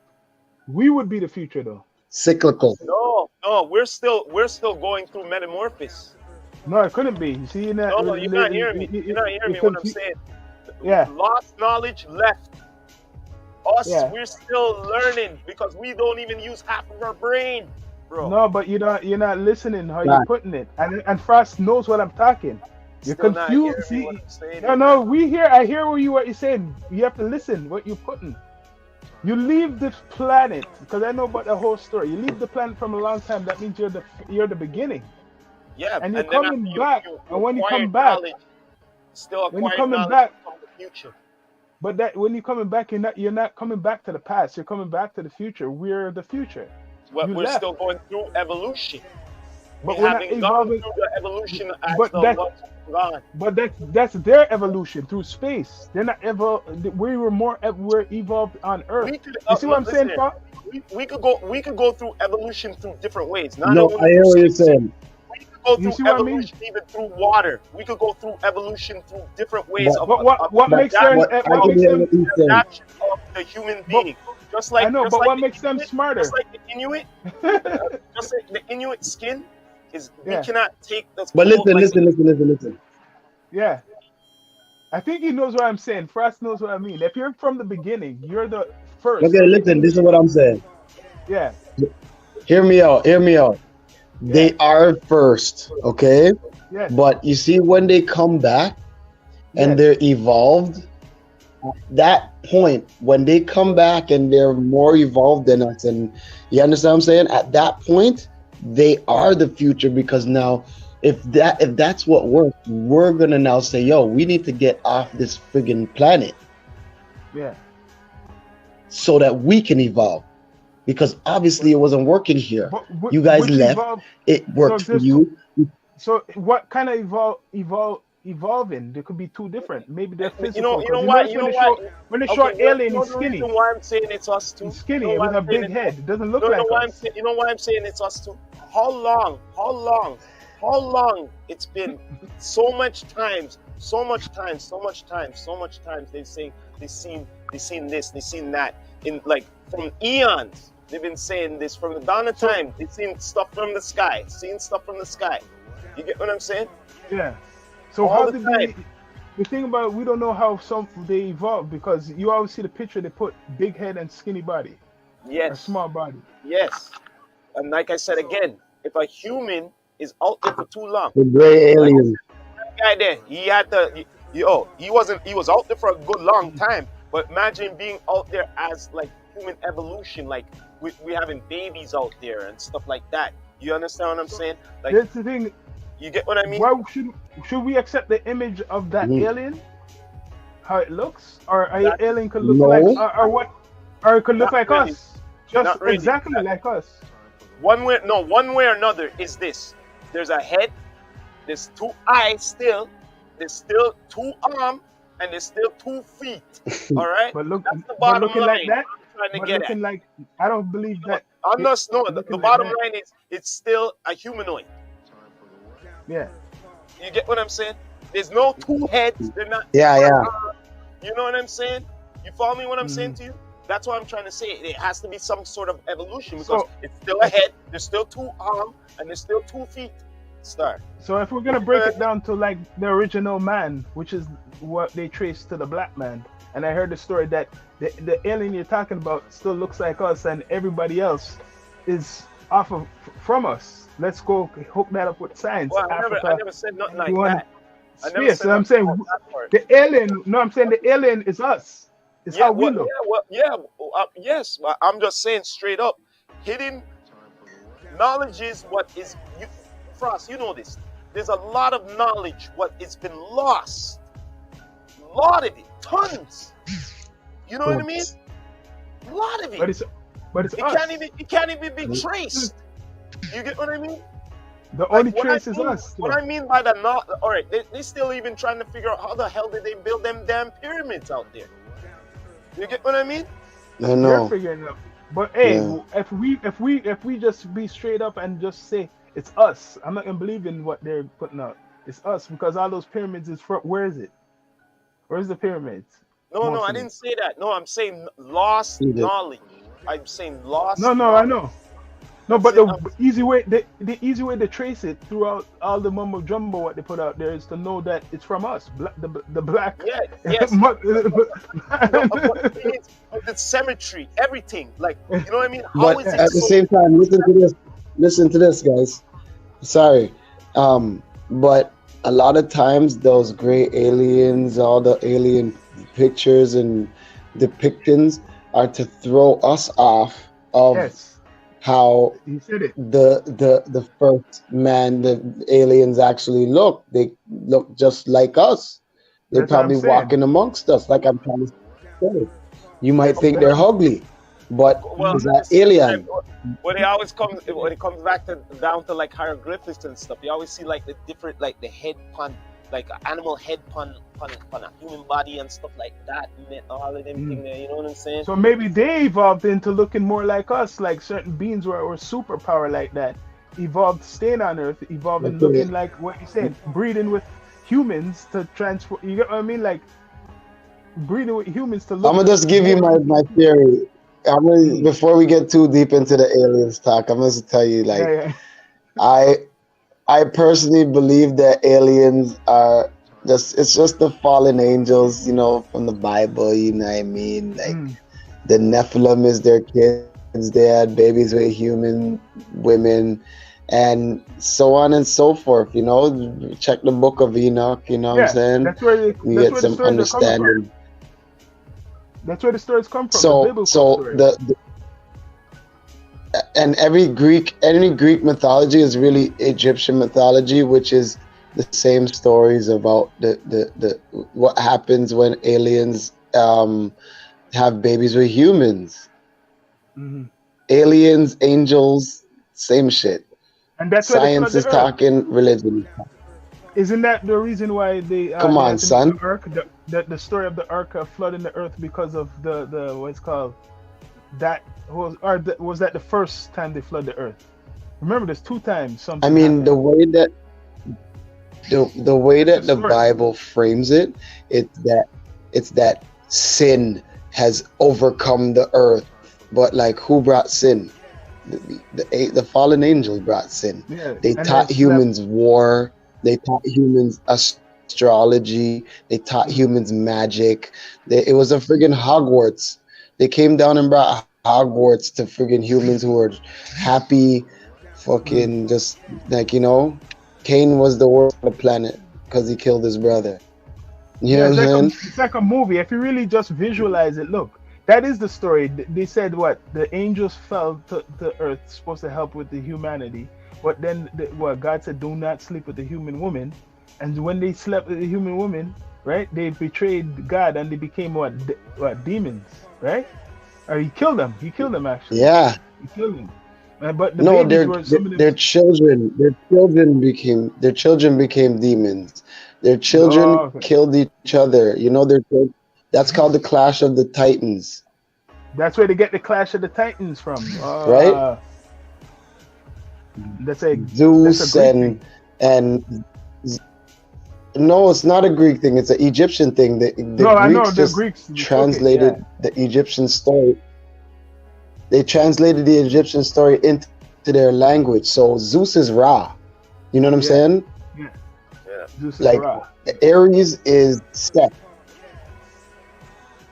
We would be the future, though. Cyclical. No, we're still going through metamorphosis. No, it couldn't be. You see, No, you're not hearing me. You're not hearing me what I'm saying. Yeah. Lost knowledge left. Us, we're still learning because we don't even use half of our brain, bro. No, but you're not listening how you're putting it. And Frost knows what I'm talking. You're Still confused. See, what I'm saying, no, I hear what you're saying. You have to listen what you're putting. You leave this planet, because I know about the whole story. You leave the planet from a long time. That means you're the beginning. Yeah, and you're coming back. And when you come back, when you're coming back from the future. But that when you're coming back, you're not coming back to the past. You're coming back to the future. We're the future. Well, we're still going through evolution. But we're not evolving through the evolution as but gone. But that's their evolution through space. They're not we're evolved on Earth. You see what I'm saying, Paul? We could go through evolution through different ways. I hear what you're saying. We could go through evolution even through water. We could go through evolution through different ways what makes them adaptation of the human being. Just like what makes them smarter? Just like the Inuit. Just like the Inuit skin is we cannot take this. But listen. Yeah. I think he knows what I'm saying. Frost knows what I mean. If you're from the beginning, you're the first. Okay, listen, this is what I'm saying. Yeah, Hear me out. Hear me out. yeah, They are first, okay? yes, But you see, when they come back and yes. they're evolved, that point, when they come back and they're more evolved than us, and you understand what I'm saying? At that point, they are the future because now, if that's what works, we're gonna now say, yo, we need to get off this friggin' planet Yeah. so that we can evolve. Because obviously it wasn't working here. But You guys which left. evolve? It So worked for there's two. you. So what kind of evolving? There could be two different. Maybe they're You physical. know, you Because know you why? notice You know why? when they show Okay, an you alien, know he's the reason skinny. why I'm saying it's us too. He's You skinny know why with a I'm saying big it's head. us? It doesn't look No, like why I'm us. saying. You know why I'm saying it's us too. How long? How long? How long it's been? So much times. So much time. So much time. So much times they say they seen this. They seen that in like from eons. They've been saying this from the dawn of So time. They've seen stuff from the sky. Seen stuff from the sky. You get what I'm saying? yeah. So All how the did time. they? The thing about it, we don't know how some they evolved because you always see the picture they put big head and skinny body or Yes. small body. Yes. And like I said again, if a human is out there for too long, The gray like I alien. said, that guy there, he had to, he was out there for a good long time. But imagine being out there as like human evolution, like we having babies out there and stuff like that. You understand what I'm So saying? Like, that's the thing. you get what I mean? Why should we accept the image of that Mhm. alien, how it looks, or a That, alien could look like, No. or what, or it could look not like really, us, just not really. exactly like us. One way or another is this. There's a head, there's two eyes still, there's still two arms, and there's still 2 feet. All right? That's the But bottom looking like line that, I'm trying to but get at. looking like, I don't believe No, that I'm it not, no, the looking like bottom that. line is it's still a humanoid. Yeah. You get what I'm saying? There's no two heads, they're not Yeah, different yeah. arms. You know what I'm saying? You follow me what I'm saying Mm. to you? That's what I'm trying to say. It has to be some sort of evolution because So it's still a head, there's still two arms, and there's still 2 feet. Star. so if we're gonna break it down to like the original man, which is what they trace to the black man, and I heard the story that the alien you're talking about still looks like us, and everybody else is off of from us. Let's go hook that up with science. Well, I Africa, never said nothing like everyone, that. I never space. said So I'm nothing saying about that part. the alien. No, I'm saying the alien is us. It's Yeah, how we look. yes. I'm just saying straight up. Hidden knowledge is what is you, Frost. You know this. There's a lot of knowledge what has been lost. A lot of it, tons. You know what I mean? A lot of But it. it's us. It can't even be traced. You get what I mean? The Like only trace is us. what I mean by the not, all right, they still even trying to figure out how the hell did they build them damn pyramids out there. You get what I mean? I You're know. figuring it out. But hey, Yeah. if we just be straight up and just say it's us, I'm not gonna believe in what they're putting out. It's us because all those pyramids is from where is it? Where's the pyramids? No, Most I of them. didn't say that. No, I'm saying lost Egypt. knowledge. I'm saying lost No, I knowledge. know. No, I'm but saying, the easy way the easy way to trace it throughout all the mumbo jumbo what they put out there is to know that it's from us, the black. yes. Mu- No, but the thing is, with the cemetery, everything. Like, you know what I mean? How But is it at the so? same time, listen to this, guys. Sorry. But a lot of times those gray aliens, all the alien pictures and depictions are to throw us off of yes, how he said it. the first man, the aliens actually look. They look just like us. They're That's what I'm probably saying. walking amongst us, like I'm trying to say. You might think Okay. they're ugly, but Well, is at that the same alien? time, when it comes back to down to like hieroglyphics and stuff, you always see like the different, like the head pun, like an animal head pun a human body and stuff like that, and all of them thing there. You know what I'm saying? So maybe they evolved into looking more like us, like certain beings were superpower like that. Evolved staying on Earth, evolved and Okay. looking like what you said, breeding with humans to transfer. You get what I mean? Like breeding with humans to look. I'm gonna just give you my theory. Before we get too deep into the aliens talk, I'm gonna tell you like yeah. I personally believe that aliens are it's just the fallen angels, you know, from the Bible, you know what I mean? Like The Nephilim is their kids. They had babies with human women, and so on and so forth. Check the Book of Enoch. You know what I'm Yeah, saying? You that's get where the some stories are coming from. understanding. That's where the stories come from, the So, biblical so stories. and any Greek mythology is really Egyptian mythology, which is the same stories about the what happens when aliens have babies with humans. Hmm. Aliens, angels, same shit. And that's where they Science flood the is earth. talking, religion. Isn't that the reason why Come they on, had to make the son. ark? The story of the ark flooding the earth because of the what's called that was that the first time they flood the earth? Remember, there's two times I something mean, the happened. way that That's the the story. Bible frames it, it's that sin has overcome the earth. But like, who brought sin? The fallen angels brought sin. Yeah, They and then taught slept. humans war. They taught humans astrology. They taught Mm, humans magic. It was a friggin' Hogwarts. They came down and brought Hogwarts to friggin' humans who were happy, mm. fucking just like Cain was the worst on the planet because he killed his brother. You Yeah, know what I'm saying? it's like a movie. If you really just visualize it, look, that is the story. They said what the angels fell to earth, supposed to help with the humanity. But then what God said, do not sleep with the human woman. And when they slept with the human woman, right, they betrayed God and they became what demons, right? Or he killed them. He killed them actually. Yeah. He killed them. But the No, babies were some of them. their children became demons. Their children Oh, okay. killed each other. That's called the Clash of the Titans, That's where they get the Clash of the Titans from. right? That's a that's a Zeus Greek thing. and no, it's not a Greek thing. It's an Egyptian thing. The No, I know Greeks the just Greeks took it. Yeah, translated the Egyptian story. They translated the Egyptian story into their language. So Zeus is Ra. You know what I'm yeah, saying? yeah. Yeah. Zeus is Like Ra. Aries is Seth.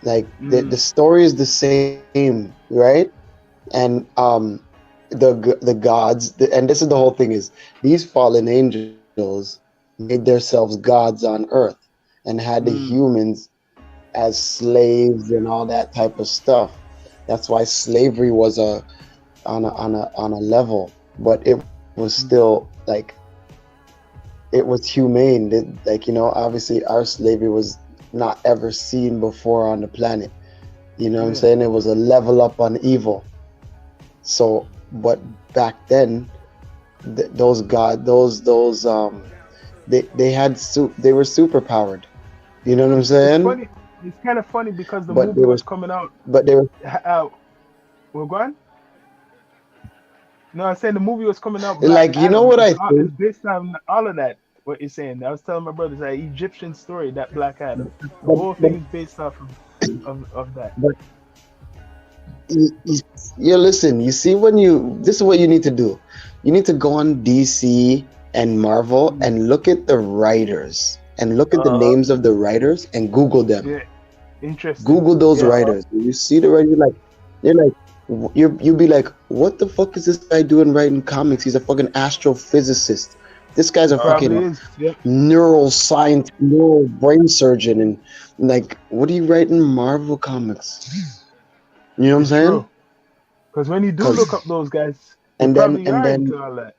Like the Mm, story is the same, right? And the gods, and this is the whole thing is these fallen angels made themselves gods on earth and had the mm, humans as slaves and all that type of stuff. That's why slavery was on a level, but it was mm, still like it was humane. Obviously our slavery was not ever seen before on the planet. You know what I'm yeah. saying? It was a level up on evil. So, but back then, those god, they were super powered. You know what I'm It's saying? funny. It's kind of funny because the But movie they were, was coming out. but they were Well, go on. No, I said the movie was coming out. Black like, you know Adam what I think? is based on all of that. What you're saying? I was telling my brother, it's an Egyptian story. That Black Adam. The But, whole but, thing is based off of that. but listen. You see, this is what you need to do. You need to go on DC and Marvel Mm, and look at the writers and look at the Uh-huh. names of the writers and Google them. yeah, interesting. Google those Yeah. Uh-huh. writers. You see the writer, you're like, you'll be like, what the fuck is this guy doing writing comics? He's a fucking astrophysicist. This guy's a He probably fucking is. Yep. neuroscience, neural brain surgeon, and like, what are you writing Marvel comics? You know what I'm It's saying? true. Because when you do Cause look up those guys, they and then probably and are then into all that.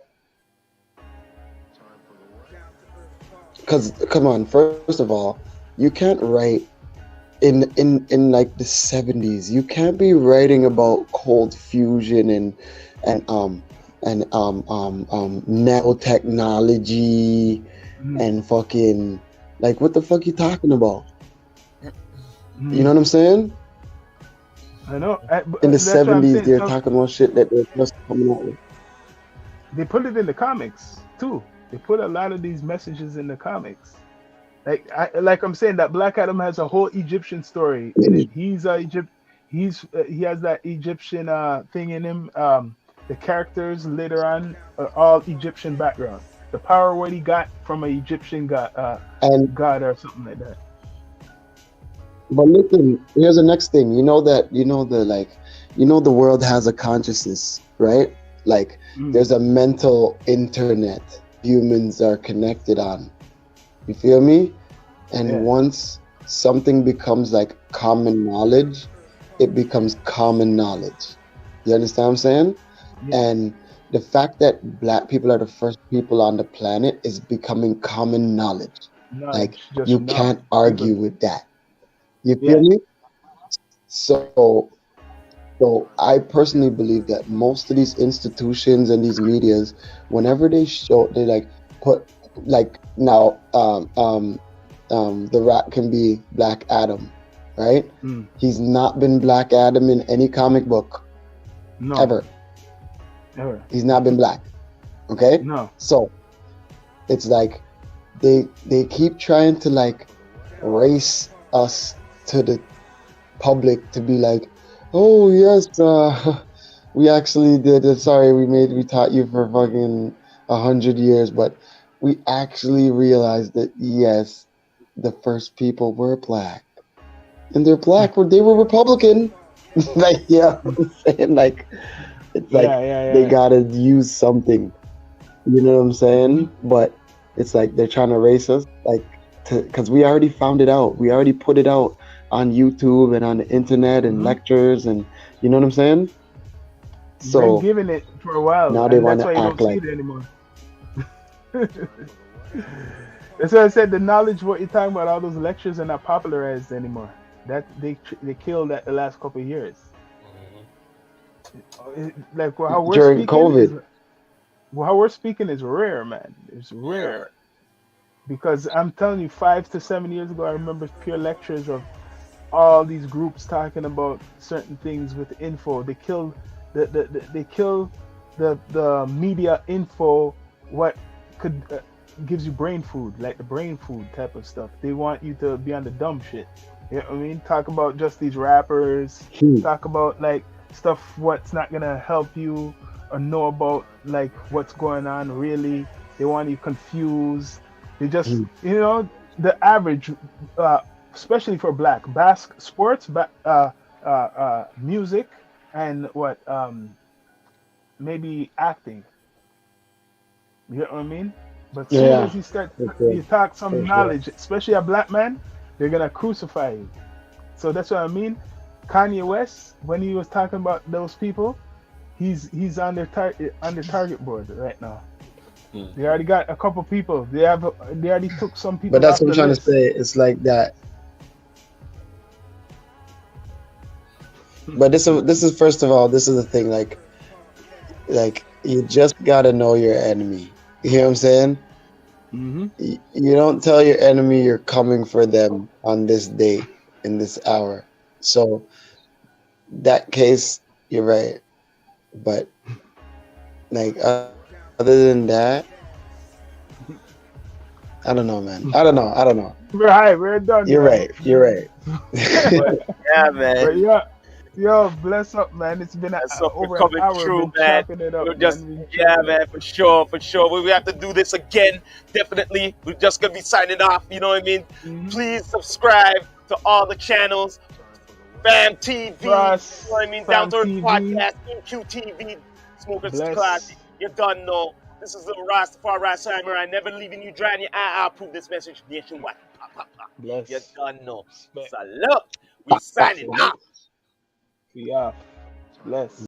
cause come on, first of all, you can't write in like the 70s. You can't be writing about cold fusion and nanotechnology Mm, and fucking like, what the fuck you talking about? You know mm. what I'm saying? I know. In the That's what I'm 70s, saying. they're So talking about shit that they're just coming out with. they put it in the comics too. They put a lot of these messages in the comics. Like I'm saying, that Black Adam has a whole Egyptian story in it. He's Egypt. He has that Egyptian thing in him. The characters later on are all Egyptian background. The power what he got from an Egyptian And god or something like that. But listen, here's the next thing. You know that the world has a consciousness, right? Like Mm. there's a mental internet humans are connected on. You feel me? And Yeah. once something becomes like common knowledge, it becomes common knowledge. You understand what I'm saying? Yeah. And the fact that black people are the first people on the planet is becoming common knowledge. Like Knowledge just you now. can't People. argue with that. You feel Yeah. me? So I personally believe that most of these institutions and these medias, whenever they like put like now the Rat can be Black Adam, right? Mm. He's not been Black Adam in any comic book No. ever. Ever. He's not been black. Okay? No. So it's like they keep trying to like race us to the public to be like, oh yes, we actually did it. Sorry, we taught you for fucking 100 years, but we actually realized that yes, the first people were black, and they're black. They were Republican. Like yeah, I'm saying like it's Yeah. like Yeah. they Yeah. gotta use something. You know what I'm Mm-hmm. saying? But it's like they're trying to race us, like, because we already found it out. We already put it out on YouTube and on the internet and Mm-hmm. lectures, and you know what I'm saying? Been So giving it for a while, now they and want that's to why you don't act see like it anymore. That's why I said the knowledge. What you're talking about, all those lectures are not popularized anymore. That they killed that the last couple of years. Like how we're during speaking is COVID. how we're speaking is rare, man. It's Yeah. rare because I'm telling you, 5 to 7 years ago, I remember pure lectures of all these groups talking about certain things with info. They killed they kill the media info. What could gives you brain food, like the brain food type of stuff. They want you to be on the dumb shit. You know what I mean? Talk about just these rappers. Hmm, Talk about like stuff what's not gonna help you or know about like what's going on really. They want you confused. They just hmm. the average uh, especially for black sports, music, and what maybe acting. You know what I mean? But soon Yeah, as you start, for sure, you talk some for sure. knowledge, especially a black man, they're gonna crucify you. So that's what I mean. Kanye West, when he was talking about those people, he's on their target board right now. They already got a couple people. They already took some But people that's off what I'm the trying to list. say. It's like that. But this is first of all, this is the thing. Like you just gotta know your enemy. You know what I'm saying? Mm-hmm. You don't tell your enemy you're coming for them on this date in this hour. So that case, you're right. But like other than that, I don't know, man. I don't know. We're high. We're done, You're man. right. You're right. But yeah, man. But yeah, yo, bless up, man. It's been That's up for over an coming hour. We've through, been man. chopping it up, We're man. just, We've been yeah, chopping it. man, for sure, for sure. We have to do this again, definitely. We're just gonna be signing off. You know what I mean? Mm-hmm. Please subscribe to all the channels. Fam TV, you know Trust, what I mean? Down Fam to Earth TV, Podcast, MQTV, Smokers Class. bless, You done know. This is the Rastafari Simon. I never leaving you dry in your eye. I'll prove this message nationwide. Pop, pop, pop. You bless, done know. respect, Salute. We signing salute, off. we off, bless.